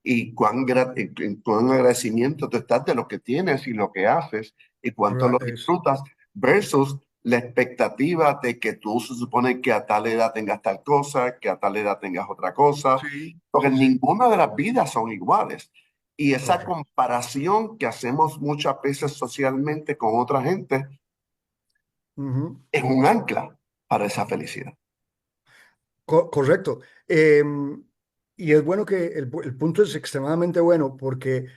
y cuán agradecimiento tú estás de lo que tienes y lo que haces y cuánto lo Eso. disfrutas versus la expectativa de que tú se supone que a tal edad tengas tal cosa, que a tal edad tengas otra cosa, Sí, porque sí, sí, ninguna de las vidas son iguales. Y esa correcto. comparación que hacemos muchas veces socialmente con otra gente Ujú, es un ancla para esa felicidad. correcto. Y es bueno que el punto es extremadamente bueno porque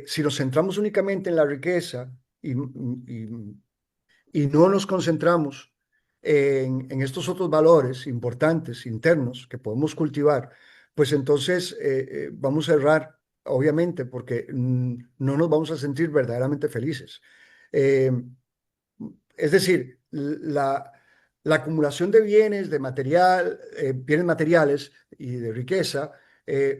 Si nos centramos únicamente en la riqueza y no nos concentramos en estos otros valores importantes, internos, que podemos cultivar, pues entonces vamos a errar, obviamente, porque no nos vamos a sentir verdaderamente felices. Eh, es decir, la acumulación de bienes, de material, bienes materiales y de riqueza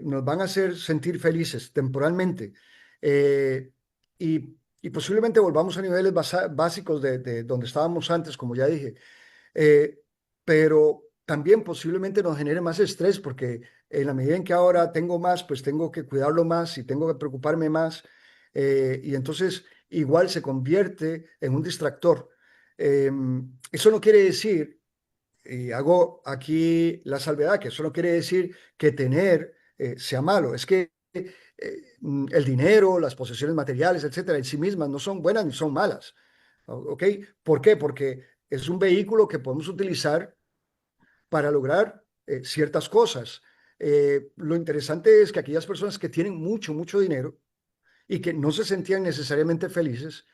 nos van a hacer sentir felices temporalmente eh, y posiblemente volvamos a niveles básicos de donde estábamos antes, como ya dije, eh, pero también posiblemente nos genere más estrés porque en la medida en que ahora tengo más, pues tengo que cuidarlo más y tengo que preocuparme más y entonces igual se convierte en un distractor. Eso no quiere decir, y hago aquí la salvedad, que eso no quiere decir que tener sea malo, es que el dinero, las posesiones materiales, etcétera, en sí mismas no son buenas ni son malas. ¿Ok? ¿Por qué? Porque es un vehículo que podemos utilizar para lograr ciertas cosas. Lo interesante es que aquellas personas que tienen mucho, mucho dinero y que no se sentían necesariamente felices,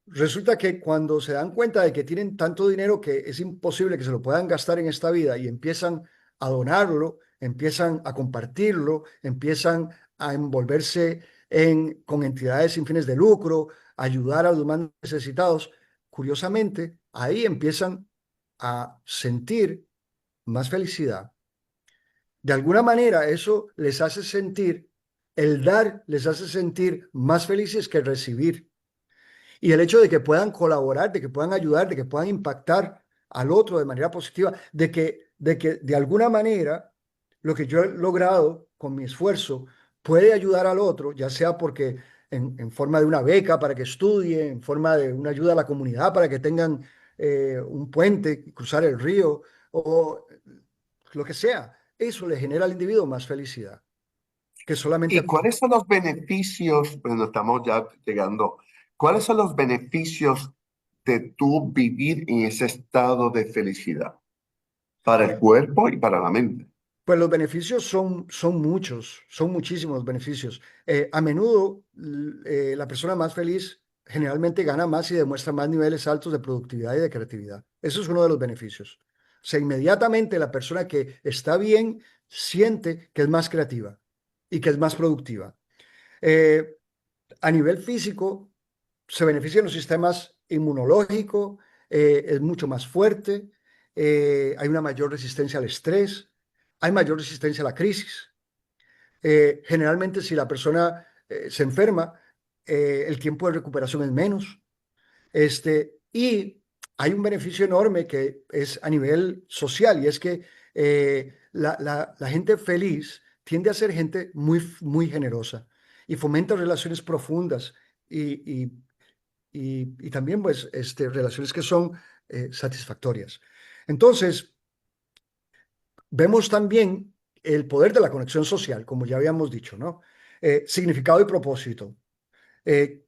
resulta que cuando se dan cuenta de que tienen tanto dinero que es imposible que se lo puedan gastar en esta vida y empiezan a donarlo, empiezan a compartirlo, empiezan a envolverse con entidades sin fines de lucro, ayudar a los más necesitados, curiosamente, ahí empiezan a sentir más felicidad. De alguna manera, eso les hace sentir, el dar les hace sentir más felices que recibir. Y el hecho de que puedan colaborar, de que puedan ayudar, de que puedan impactar al otro de manera positiva, de que de alguna manera lo que yo he logrado con mi esfuerzo puede ayudar al otro, ya sea porque en forma de una beca para que estudie, en forma de una ayuda a la comunidad para que tengan un puente, cruzar el río o lo que sea. Eso le genera al individuo más felicidad que solamente ¿Y acumular. cuáles son los beneficios? Bueno, estamos ya llegando. ¿Cuáles son los beneficios de tú vivir en ese estado de felicidad para el cuerpo y para la mente? Pues los beneficios son muchos, son muchísimos beneficios. A menudo la persona más feliz generalmente gana más y demuestra más niveles altos de productividad y de creatividad. Eso es uno de los beneficios. O sea, inmediatamente la persona que está bien siente que es más creativa y que es más productiva. Eh, a nivel físico, se benefician los sistemas inmunológico, es mucho más fuerte, hay una mayor resistencia al estrés, hay mayor resistencia a la crisis. Generalmente, si la persona se enferma, el tiempo de recuperación es menos. Y hay un beneficio enorme que es a nivel social y es que la gente feliz tiende a ser gente muy, muy generosa y fomenta relaciones profundas y, y también pues relaciones que son satisfactorias. Entonces, vemos también el poder de la conexión social, como ya habíamos dicho, ¿no? Significado y propósito. Eh,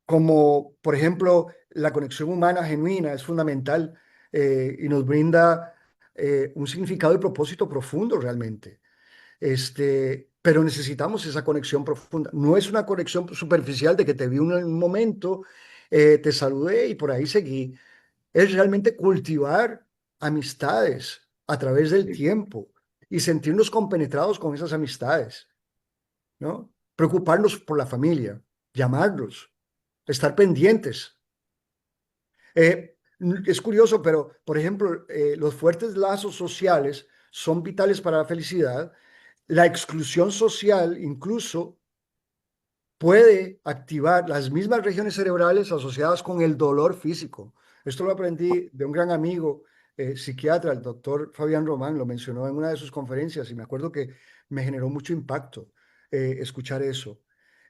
Como por ejemplo la conexión humana genuina es fundamental y nos brinda un significado y propósito profundo realmente. Pero necesitamos esa conexión profunda. No es una conexión superficial de que te vi un momento, te saludé y por ahí seguí. Es realmente cultivar amistades a través del Sí. tiempo y sentirnos compenetrados con esas amistades, ¿no? Preocuparnos por la familia, llamarlos, estar pendientes. Es curioso, pero, por ejemplo, los fuertes lazos sociales son vitales para la felicidad. La exclusión social incluso puede activar las mismas regiones cerebrales asociadas con el dolor físico. Esto lo aprendí de un gran amigo, psiquiatra, el doctor Fabián Román, lo mencionó en una de sus conferencias y me acuerdo que me generó mucho impacto escuchar eso.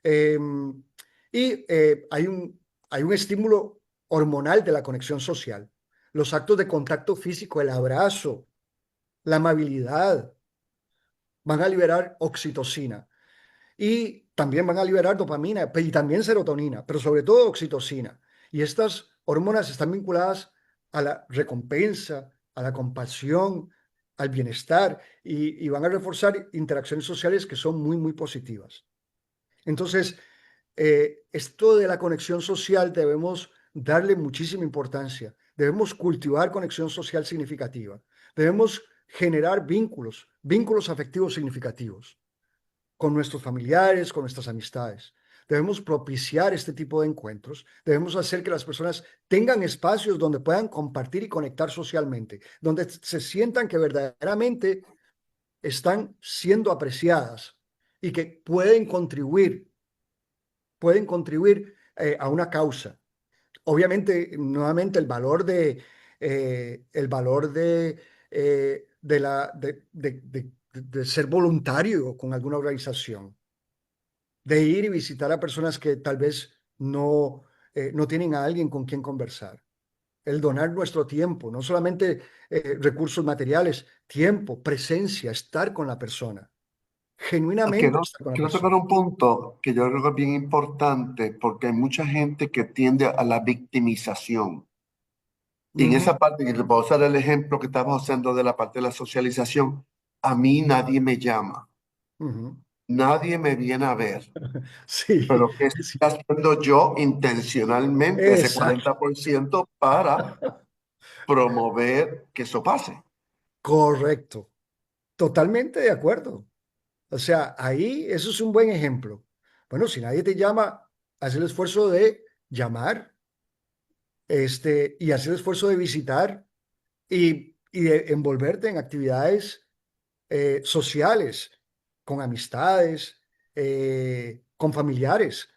Em, hay un estímulo hormonal de la conexión social. Los actos de contacto físico, el abrazo, la amabilidad, van a liberar oxitocina y también van a liberar dopamina y también serotonina, pero sobre todo oxitocina. Y estas hormonas están vinculadas a la recompensa, a la compasión, al bienestar y van a reforzar interacciones sociales que son muy, muy positivas. Entonces, esto de la conexión social debemos darle muchísima importancia. Debemos cultivar conexión social significativa. Debemos generar vínculos, vínculos afectivos significativos con nuestros familiares, con nuestras amistades. Debemos propiciar este tipo de encuentros. Debemos hacer que las personas tengan espacios donde puedan compartir y conectar socialmente, donde se sientan que verdaderamente están siendo apreciadas y que pueden contribuir a una causa. Obviamente, nuevamente, el valor de ser voluntario con alguna organización, de ir y visitar a personas que tal vez no tienen a alguien con quien conversar. El donar nuestro tiempo, no solamente recursos materiales, tiempo, presencia, estar con la persona, genuinamente Quiero, estar con la quiero tocar persona. un punto que yo creo que es bien importante porque hay mucha gente que tiende a la victimización. Y en Ujú, esa parte, y le puedo usar el ejemplo que estamos haciendo de la parte de la socialización, a mí nadie me llama, ujú. nadie me viene a ver, Sí, pero ¿qué estoy sí, haciendo yo intencionalmente ese exacto, 40% para promover que eso pase? correcto, totalmente de acuerdo. O sea, ahí eso es un buen ejemplo. Bueno, si nadie te llama, haz el esfuerzo de llamar, y hacer el esfuerzo de visitar y de envolverte en actividades sociales, con amistades, con familiares.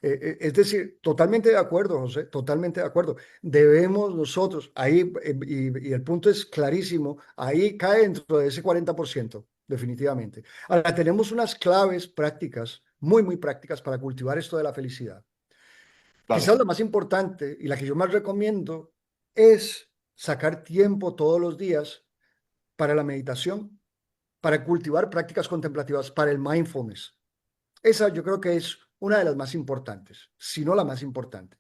Es decir, totalmente de acuerdo, José, totalmente de acuerdo. Debemos nosotros, ahí, y el punto es clarísimo, ahí cae dentro de ese 40%, definitivamente. Ahora, tenemos unas claves prácticas, muy, muy prácticas para cultivar esto de la felicidad. Quizás Dale. la más importante y la que yo más recomiendo es sacar tiempo todos los días para la meditación, para cultivar prácticas contemplativas, para el mindfulness. Esa yo creo que es una de las más importantes, si no la más importante.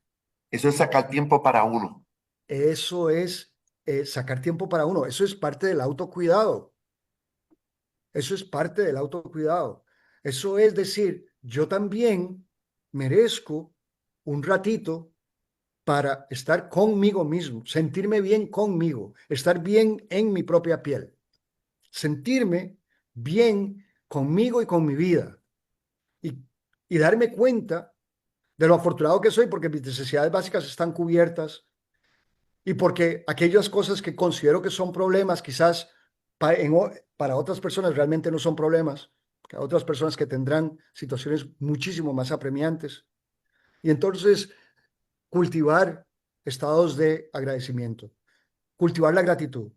Eso es sacar tiempo para uno. Eso es sacar tiempo para uno. Eso es parte del autocuidado. Eso es parte del autocuidado. Eso es decir, yo también merezco un ratito para estar conmigo mismo, sentirme bien conmigo, estar bien en mi propia piel, sentirme bien conmigo y con mi vida y, y darme cuenta de lo afortunado que soy porque mis necesidades básicas están cubiertas y porque aquellas cosas que considero que son problemas, quizás para otras personas realmente no son problemas, que otras personas que tendrán situaciones muchísimo más apremiantes. Y entonces cultivar estados de agradecimiento, cultivar la gratitud.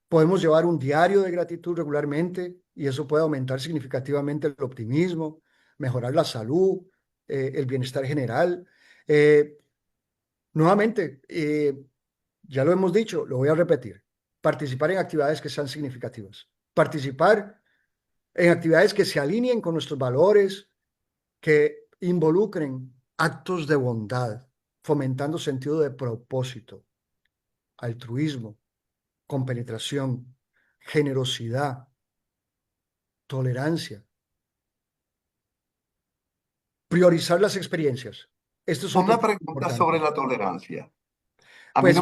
Podemos llevar un diario de gratitud regularmente y eso puede aumentar significativamente el optimismo, mejorar la salud, el bienestar general. Eh, Nuevamente, ya lo hemos dicho, lo voy a repetir, participar en actividades que sean significativas, participar en actividades que se alineen con nuestros valores, que involucren actos de bondad, fomentando sentido de propósito, altruismo, compenetración, generosidad, tolerancia, priorizar las experiencias. Esto es un Una punto pregunta sobre importante. la tolerancia. Pues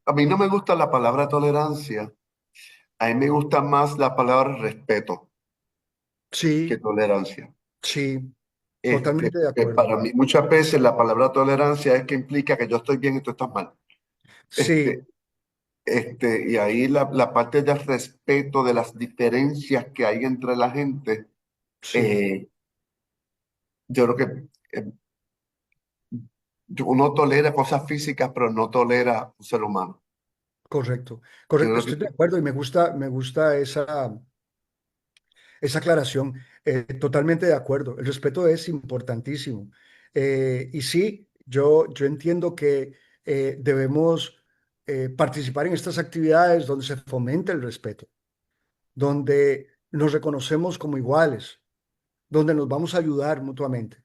A mí no me gusta la palabra tolerancia. A mí me gusta más la palabra respeto que sí, tolerancia. sí, totalmente de Que acuerdo. para mí muchas veces la palabra tolerancia es que implica que yo estoy bien y tú estás mal. Este, Sí, y ahí la parte del respeto de las diferencias que hay entre la gente, sí, eh, yo creo que uno tolera cosas físicas, pero no tolera un ser humano. correcto, Yo correcto. creo Estoy de que acuerdo y me gusta esa aclaración. Totalmente de acuerdo. El respeto es importantísimo. Y sí, yo entiendo que debemos participar en estas actividades donde se fomenta el respeto, donde nos reconocemos como iguales, donde nos vamos a ayudar mutuamente.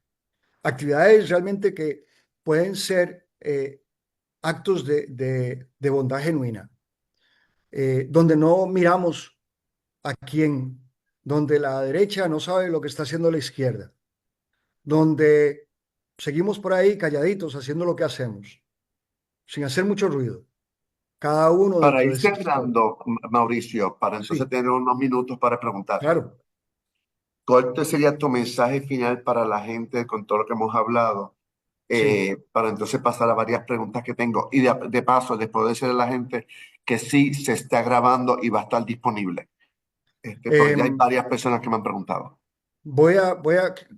Actividades realmente que pueden ser actos de bondad genuina, donde no miramos a quién, donde la derecha no sabe lo que está haciendo la izquierda, donde seguimos por ahí calladitos haciendo lo que hacemos, sin hacer mucho ruido, cada uno Para dentro ir de sí solo. cerrando, Mauricio, para entonces Sí, tener unos minutos para preguntarte, claro. ¿cuál sería tu mensaje final para la gente con todo lo que hemos hablado? Sí. Para entonces pasar a varias preguntas que tengo. Y de paso, les puedo decir a la gente que sí se está grabando y va a estar disponible. Porque ya hay Em, varias personas que me han preguntado.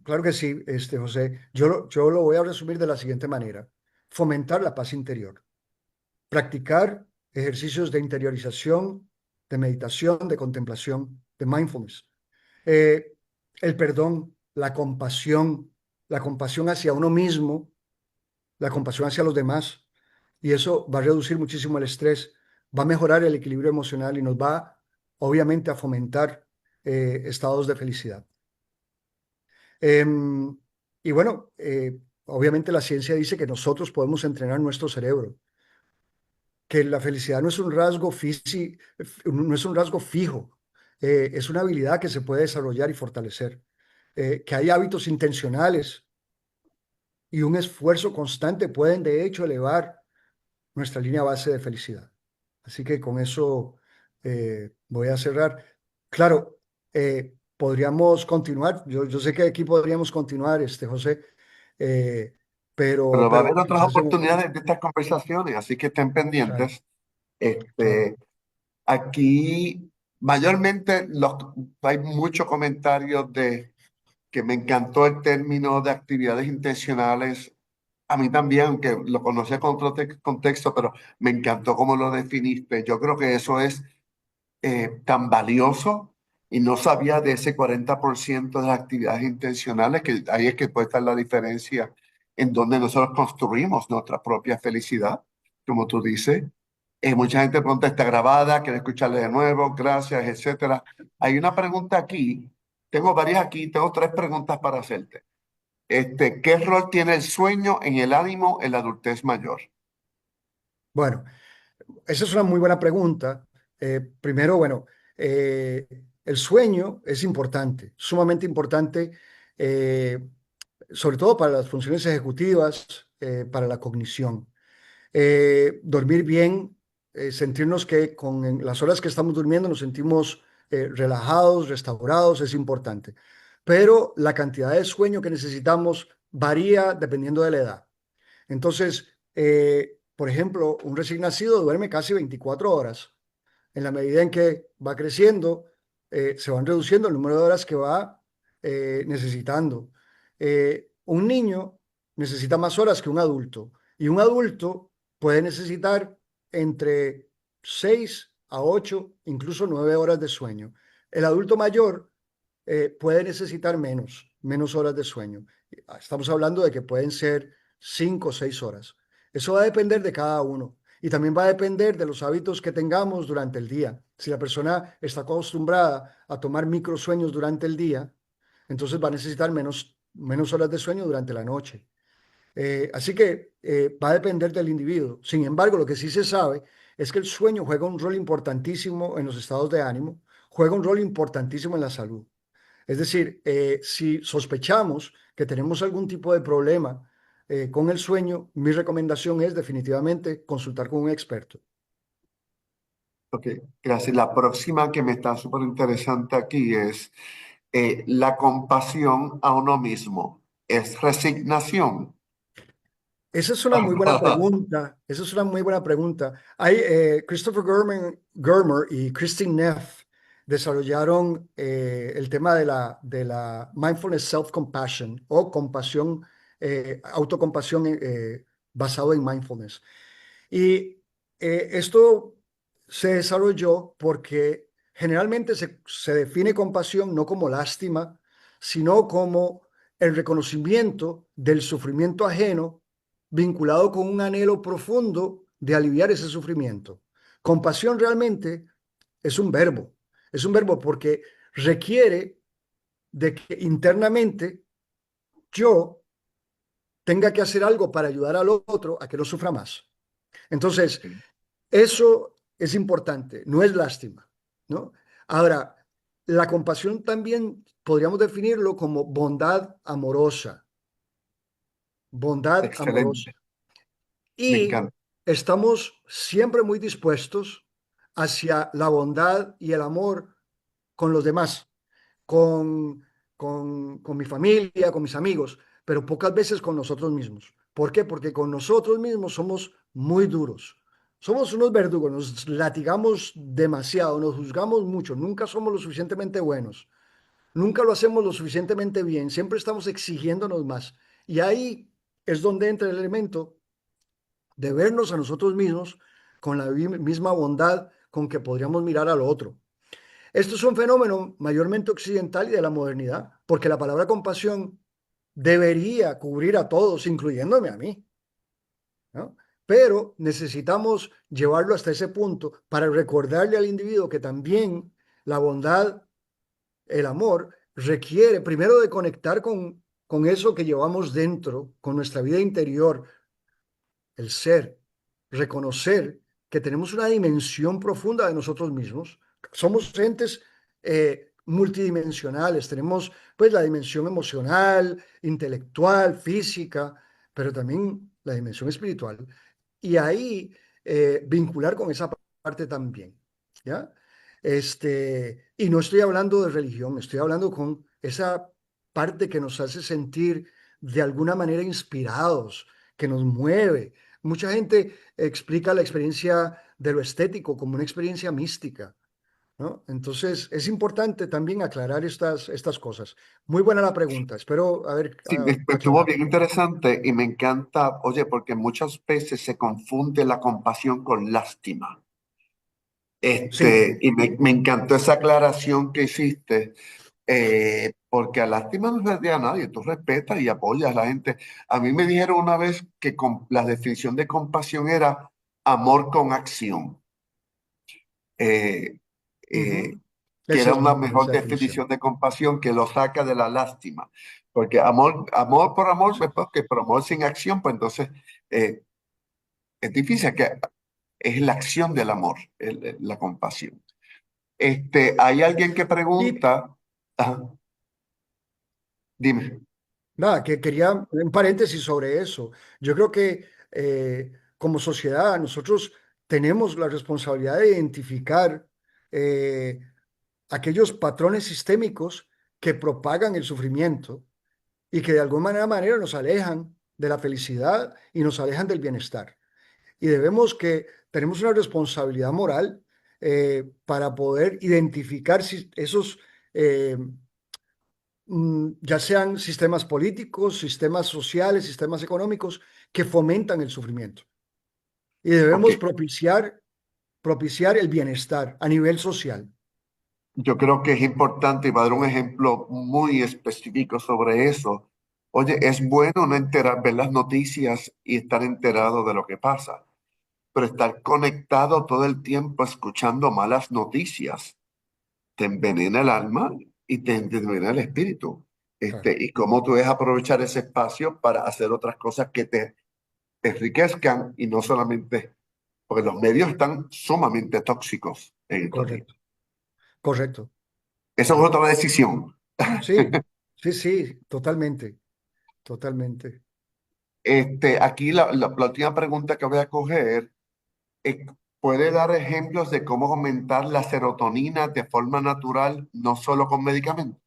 claro que sí, José. Yo lo voy a resumir de la siguiente manera. Fomentar la paz interior. Practicar ejercicios de interiorización, de meditación, de contemplación, de mindfulness. Eh, el perdón, la compasión hacia uno mismo, la compasión hacia los demás. Y eso va a reducir muchísimo el estrés, va a mejorar el equilibrio emocional y nos va, obviamente, a fomentar estados de felicidad. Em, y bueno, obviamente la ciencia dice que nosotros podemos entrenar nuestro cerebro, que la felicidad no es un rasgo físico, no es un rasgo fijo, es una habilidad que se puede desarrollar y fortalecer, que hay hábitos intencionales y un esfuerzo constante pueden de hecho elevar nuestra línea base de felicidad. Así que con eso voy a cerrar. Claro, podríamos continuar. Yo sé que aquí podríamos continuar, José, eh, Pero va a haber pero otras quizás oportunidades de estas conversaciones, así que estén claro, pendientes. claro. Este, aquí, mayormente, hay muchos comentarios de que me encantó el término de actividades intencionales. A mí también, aunque lo conocía con otro contexto, pero me encantó cómo lo definiste. Yo creo que eso es tan valioso y no sabía de ese 40% de las actividades intencionales, que ahí es que puede estar la diferencia en donde nosotros construimos nuestra propia felicidad, como tú dices. Mucha gente pregunta, está grabada, quiere escucharle de nuevo, gracias, etcétera. Hay una pregunta aquí, tengo varias aquí, tengo tres preguntas para hacerte. ¿Qué rol tiene el sueño en el ánimo en la adultez mayor? Bueno, esa es una muy buena pregunta. Primero, bueno, eh, el sueño es importante, sumamente importante, eh, sobre todo para las funciones ejecutivas, para la cognición. Dormir bien, sentirnos que con las horas que estamos durmiendo nos sentimos relajados, restaurados, es importante. Pero la cantidad de sueño que necesitamos varía dependiendo de la edad. Entonces, por ejemplo, un recién nacido duerme casi 24 horas. En la medida en que va creciendo, se van reduciendo el número de horas que va necesitando. Un niño necesita más horas que un adulto y un adulto puede necesitar entre 6 a 8, incluso 9 horas de sueño. El adulto mayor puede necesitar menos horas de sueño. Estamos hablando de que pueden ser 5 o 6 horas. Eso va a depender de cada uno. Y también va a depender de los hábitos que tengamos durante el día. Si la persona está acostumbrada a tomar microsueños durante el día, entonces va a necesitar menos horas de sueño durante la noche. Así que va a depender del individuo. Sin embargo, lo que sí se sabe es que el sueño juega un rol importantísimo en los estados de ánimo, juega un rol importantísimo en la salud. Es decir, si sospechamos que tenemos algún tipo de problema con el sueño, mi recomendación es definitivamente consultar con un experto. Ok, gracias. La próxima que me está súper interesante aquí es la compasión a uno mismo. ¿Es resignación? Esa es una muy buena pregunta. Esa es una muy buena pregunta. Hay, Christopher Germer y Christine Neff desarrollaron el tema de la mindfulness self-compassion o compasión, autocompasión basado en mindfulness. Y esto se desarrolló porque generalmente se define compasión no como lástima, sino como el reconocimiento del sufrimiento ajeno vinculado con un anhelo profundo de aliviar ese sufrimiento. Compasión realmente es un verbo porque requiere de que internamente yo tenga que hacer algo para ayudar al otro a que no sufra más. Entonces, eso es importante, no es lástima, ¿no? Ahora, la compasión también podríamos definirlo como bondad amorosa. bondad amorosa. Excelente. Me Y encanta. estamos siempre muy dispuestos hacia la bondad y el amor con los demás, con, con mi familia, con mis amigos, pero pocas veces con nosotros mismos. ¿Por qué? Porque con nosotros mismos somos muy duros. Somos unos verdugos, nos latigamos demasiado, nos juzgamos mucho, nunca somos lo suficientemente buenos, nunca lo hacemos lo suficientemente bien, siempre estamos exigiéndonos más. Y ahí es donde entra el elemento de vernos a nosotros mismos con la misma bondad con que podríamos mirar al otro. Esto es un fenómeno mayormente occidental y de la modernidad, porque la palabra compasión debería cubrir a todos, incluyéndome a mí, ¿no? Pero necesitamos llevarlo hasta ese punto para recordarle al individuo que también la bondad, el amor, requiere primero de conectar con eso que llevamos dentro, con nuestra vida interior, el ser, reconocer que tenemos una dimensión profunda de nosotros mismos. Somos entes multidimensionales, tenemos pues la dimensión emocional, intelectual, física, pero también la dimensión espiritual. Y ahí vincular con esa parte también, ¿ya? Y no estoy hablando de religión, estoy hablando con esa parte que nos hace sentir de alguna manera inspirados, que nos mueve. Mucha gente explica la experiencia de lo estético como una experiencia mística, ¿no? Entonces, es importante también aclarar estas cosas. Muy buena la pregunta. Espero haber Sí, estuvo aclarado. bien interesante y me encanta, oye, porque muchas veces se confunde la compasión con lástima. Sí, Me encantó esa aclaración que hiciste, porque a lástima no se le a nadie, tú respetas y apoyas a la gente. A mí me dijeron una vez que la definición de compasión era amor con acción, eh, eh, ujú. que Esa era es una muy buena mejor esa definición. definición de compasión que lo saca de la lástima. Porque amor por amor, Sí. pues, que por amor sin acción, pues entonces eh, es difícil, que es la acción del amor, la compasión. Hay alguien que Y pregunta, ajá, dime. nada, que quería un paréntesis sobre eso. Yo creo que como sociedad nosotros tenemos la responsabilidad de identificar eh, aquellos patrones sistémicos que propagan el sufrimiento y que de alguna manera nos alejan de la felicidad y nos alejan del bienestar. Y tenemos una responsabilidad moral para poder identificar si esos, eh, ya sean sistemas políticos, sistemas sociales, sistemas económicos, que fomentan el sufrimiento. Y Ok, debemos propiciar el bienestar a nivel social. yo creo que es importante y va a dar un ejemplo muy específico sobre eso. Oye, es bueno no enterar, ver las noticias y estar enterado de lo que pasa, pero estar conectado todo el tiempo escuchando malas noticias te envenena el alma y te envenena el espíritu. Claro, Y cómo tú debes aprovechar ese espacio para hacer otras cosas que te enriquezcan y no solamente, porque los medios están sumamente tóxicos en estos días. correcto, correcto, Esa es correcto. otra decisión. Sí, sí, sí, totalmente, totalmente. Aquí la última pregunta que voy a coger es, ¿puede dar ejemplos de cómo aumentar la serotonina de forma natural, no solo con medicamentos?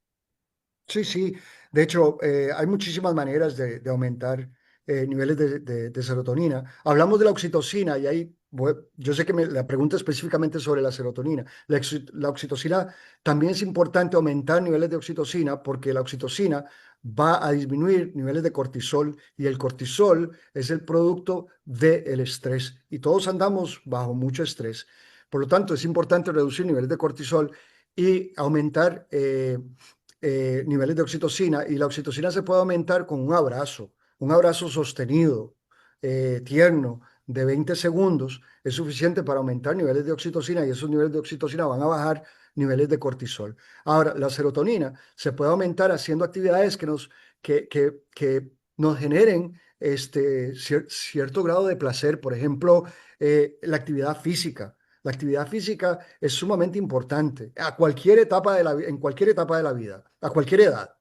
Sí, sí. De hecho, hay muchísimas maneras de aumentar niveles de serotonina. Hablamos de la oxitocina y ahí yo sé que la pregunta específicamente sobre la serotonina. La oxitocina también es importante aumentar niveles de oxitocina porque la oxitocina va a disminuir niveles de cortisol y el cortisol es el producto del estrés y todos andamos bajo mucho estrés. Por lo tanto, es importante reducir niveles de cortisol y aumentar niveles de oxitocina y la oxitocina se puede aumentar con un abrazo sostenido, tierno, de 20 segundos, es suficiente para aumentar niveles de oxitocina y esos niveles de oxitocina van a bajar niveles de cortisol. Ahora, la serotonina se puede aumentar haciendo actividades que nos generen cierto grado de placer, por ejemplo, la actividad física. La actividad física es sumamente importante a cualquier etapa de en cualquier etapa de la vida, a cualquier edad.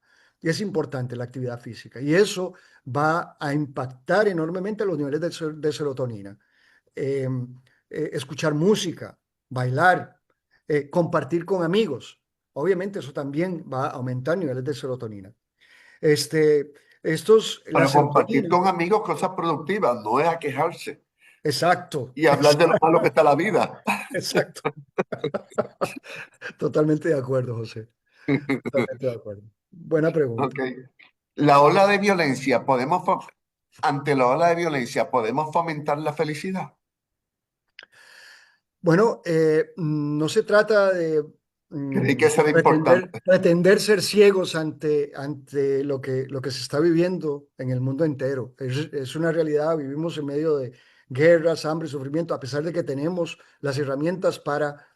Y es importante la actividad física. Y eso va a impactar enormemente los niveles de serotonina. Eh, Escuchar música, bailar, compartir con amigos. Obviamente eso también va a aumentar niveles de serotonina. Este, la Pero compartir serotonina, con amigos cosas productivas, no es a quejarse exacto, y hablar de lo malo que está la vida. exacto. Totalmente de acuerdo, José. Totalmente de acuerdo. Buena pregunta. Ok. La ola de violencia, ante la ola de violencia, ¿podemos fomentar la felicidad? Bueno, no se trata de Creí que eso era importante. pretender ser ciegos ante lo que se está viviendo en el mundo entero. Es una realidad, vivimos en medio de guerras, hambre, sufrimiento, a pesar de que tenemos las herramientas para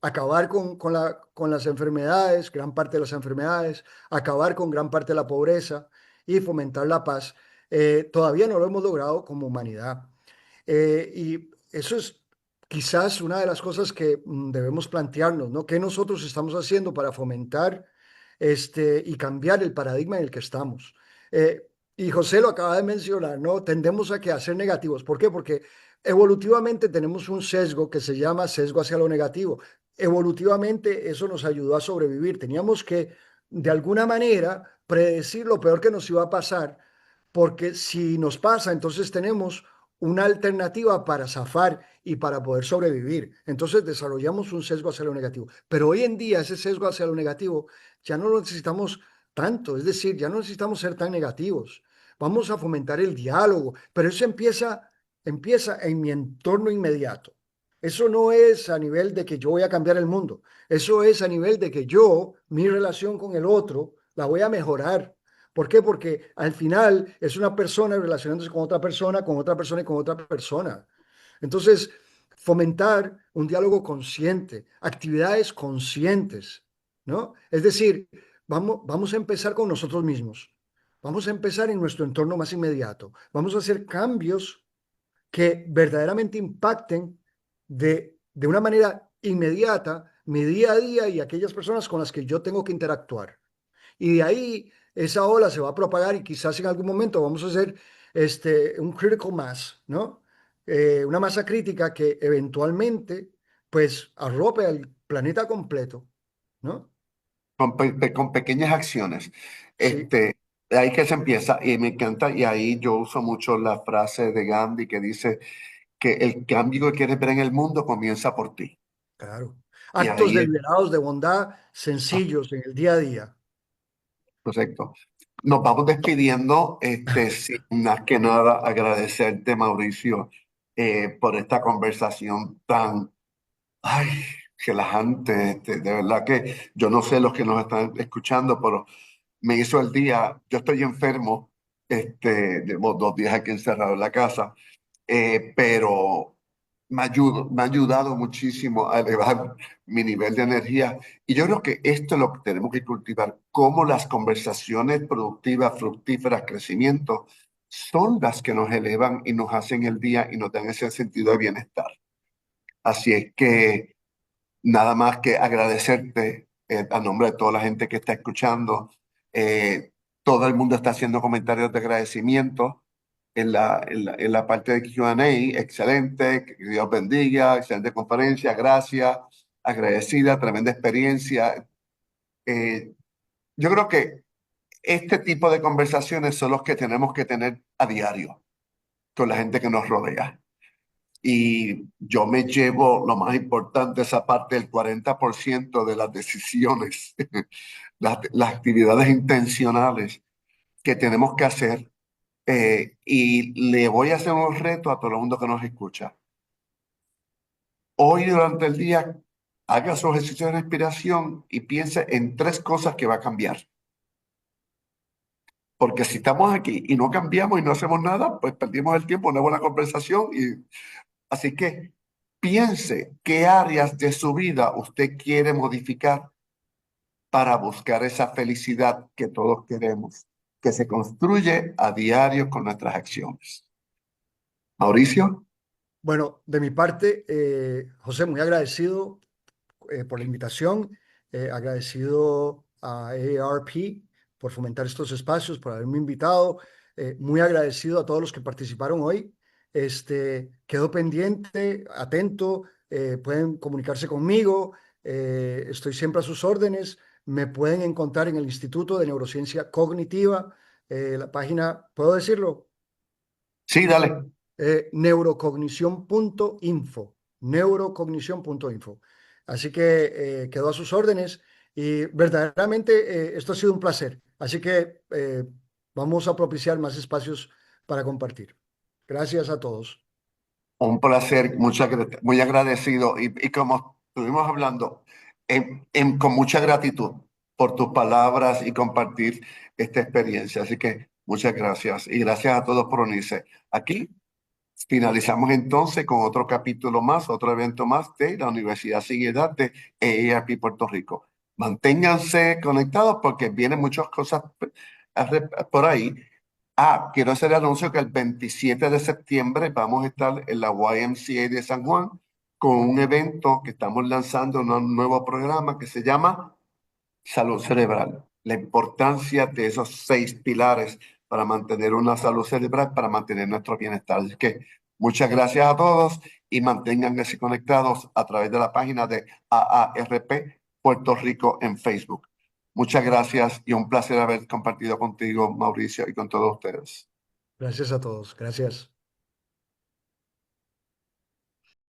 acabar con las enfermedades, gran parte de las enfermedades, acabar con gran parte de la pobreza y fomentar la paz. Todavía no lo hemos logrado como humanidad. Y eso es quizás una de las cosas que debemos plantearnos, ¿no? ¿Qué nosotros estamos haciendo para fomentar y cambiar el paradigma en el que estamos? Y José lo acaba de mencionar, ¿no? Tendemos a ser negativos. ¿Por qué? Porque evolutivamente tenemos un sesgo que se llama sesgo hacia lo negativo. Evolutivamente eso nos ayudó a sobrevivir. Teníamos que, de alguna manera, predecir lo peor que nos iba a pasar, porque si nos pasa, entonces tenemos una alternativa para zafar y para poder sobrevivir. Entonces desarrollamos un sesgo hacia lo negativo. Pero hoy en día ese sesgo hacia lo negativo ya no lo necesitamos tanto, es decir, ya no necesitamos ser tan negativos. Vamos a fomentar el diálogo, pero eso empieza en mi entorno inmediato. Eso no es a nivel de que yo voy a cambiar el mundo. Eso es a nivel de que yo, mi relación con el otro, la voy a mejorar. ¿Por qué? Porque al final es una persona relacionándose con otra persona, con otra persona y con otra persona. Entonces, fomentar un diálogo consciente, actividades conscientes, ¿no? Es decir, vamos a empezar con nosotros mismos. Vamos a empezar en nuestro entorno más inmediato. Vamos a hacer cambios que verdaderamente impacten de una manera inmediata mi día a día y aquellas personas con las que yo tengo que interactuar. Y de ahí esa ola se va a propagar y quizás en algún momento vamos a hacer un critical mass, ¿no? Una masa crítica que eventualmente pues arrope al planeta completo, ¿no? Con pequeñas acciones. Sí, De ahí que se empieza y me encanta, y ahí yo uso mucho la frase de Gandhi que dice que el cambio que quieres ver en el mundo comienza por ti. claro. Y Actos ahí es deliberados de bondad sencillos en el día a día. correcto. Nos vamos despidiendo, sin más que nada agradecerte, Mauricio, por esta conversación tan, ay, relajante. De verdad que yo no sé los que nos están escuchando, pero me hizo el día. Yo estoy enfermo, llevo 2 días aquí encerrado en la casa, pero me ha ayudado muchísimo a elevar mi nivel de energía. Y yo creo que esto es lo que tenemos que cultivar, cómo las conversaciones productivas, fructíferas, crecimiento, son las que nos elevan y nos hacen el día y nos dan ese sentido de bienestar. Así es que nada más que agradecerte, a nombre de toda la gente que está escuchando. Eh, Todo el mundo está haciendo comentarios de agradecimiento en la parte de Q&A. Excelente, que Dios bendiga, excelente conferencia, gracias, agradecida, tremenda experiencia. Eh, yo creo que este tipo de conversaciones son los que tenemos que tener a diario con la gente que nos rodea. Y yo me llevo lo más importante, esa parte del 40% de las decisiones, las actividades intencionales que tenemos que hacer. Y le voy a hacer un reto a todo el mundo que nos escucha. Hoy durante el día, haga su ejercicio de respiración y piense en 3 cosas que va a cambiar. Porque si estamos aquí y no cambiamos y no hacemos nada, pues perdimos el tiempo, una buena conversación. Así que piense qué áreas de su vida usted quiere modificar para buscar esa felicidad que todos queremos, que se construye a diario con nuestras acciones. Mauricio, Bueno, de mi parte, José, muy agradecido por la invitación, agradecido a AARP por fomentar estos espacios, por haberme invitado. Muy agradecido a todos los que participaron hoy. Quedo pendiente, atento, pueden comunicarse conmigo, estoy siempre a sus órdenes. Me pueden encontrar en el Instituto de Neurociencia Cognitiva, la página, ¿puedo decirlo? Sí, dale. Neurocognición.info, neurocognición.info. Así que quedo a sus órdenes y verdaderamente esto ha sido un placer. Así que vamos a propiciar más espacios para compartir. Gracias a todos. Un placer, muy agradecido y como estuvimos hablando, con mucha gratitud por tus palabras y compartir esta experiencia. Así que muchas gracias y gracias a todos por unirse. Aquí finalizamos entonces con otro capítulo más, otro evento más de la Universidad Siguiedad de EAP Puerto Rico. Manténganse conectados porque vienen muchas cosas por ahí. Quiero hacer el anuncio que el 27 de septiembre vamos a estar en la YMCA de San Juan con un evento que estamos lanzando, un nuevo programa que se llama Salud Cerebral. La importancia de esos 6 pilares para mantener una salud cerebral, para mantener nuestro bienestar. Así que muchas gracias a todos y manténganse conectados a través de la página de AARP Puerto Rico en Facebook. Muchas gracias y un placer haber compartido contigo, Mauricio, y con todos ustedes. Gracias a todos. Gracias.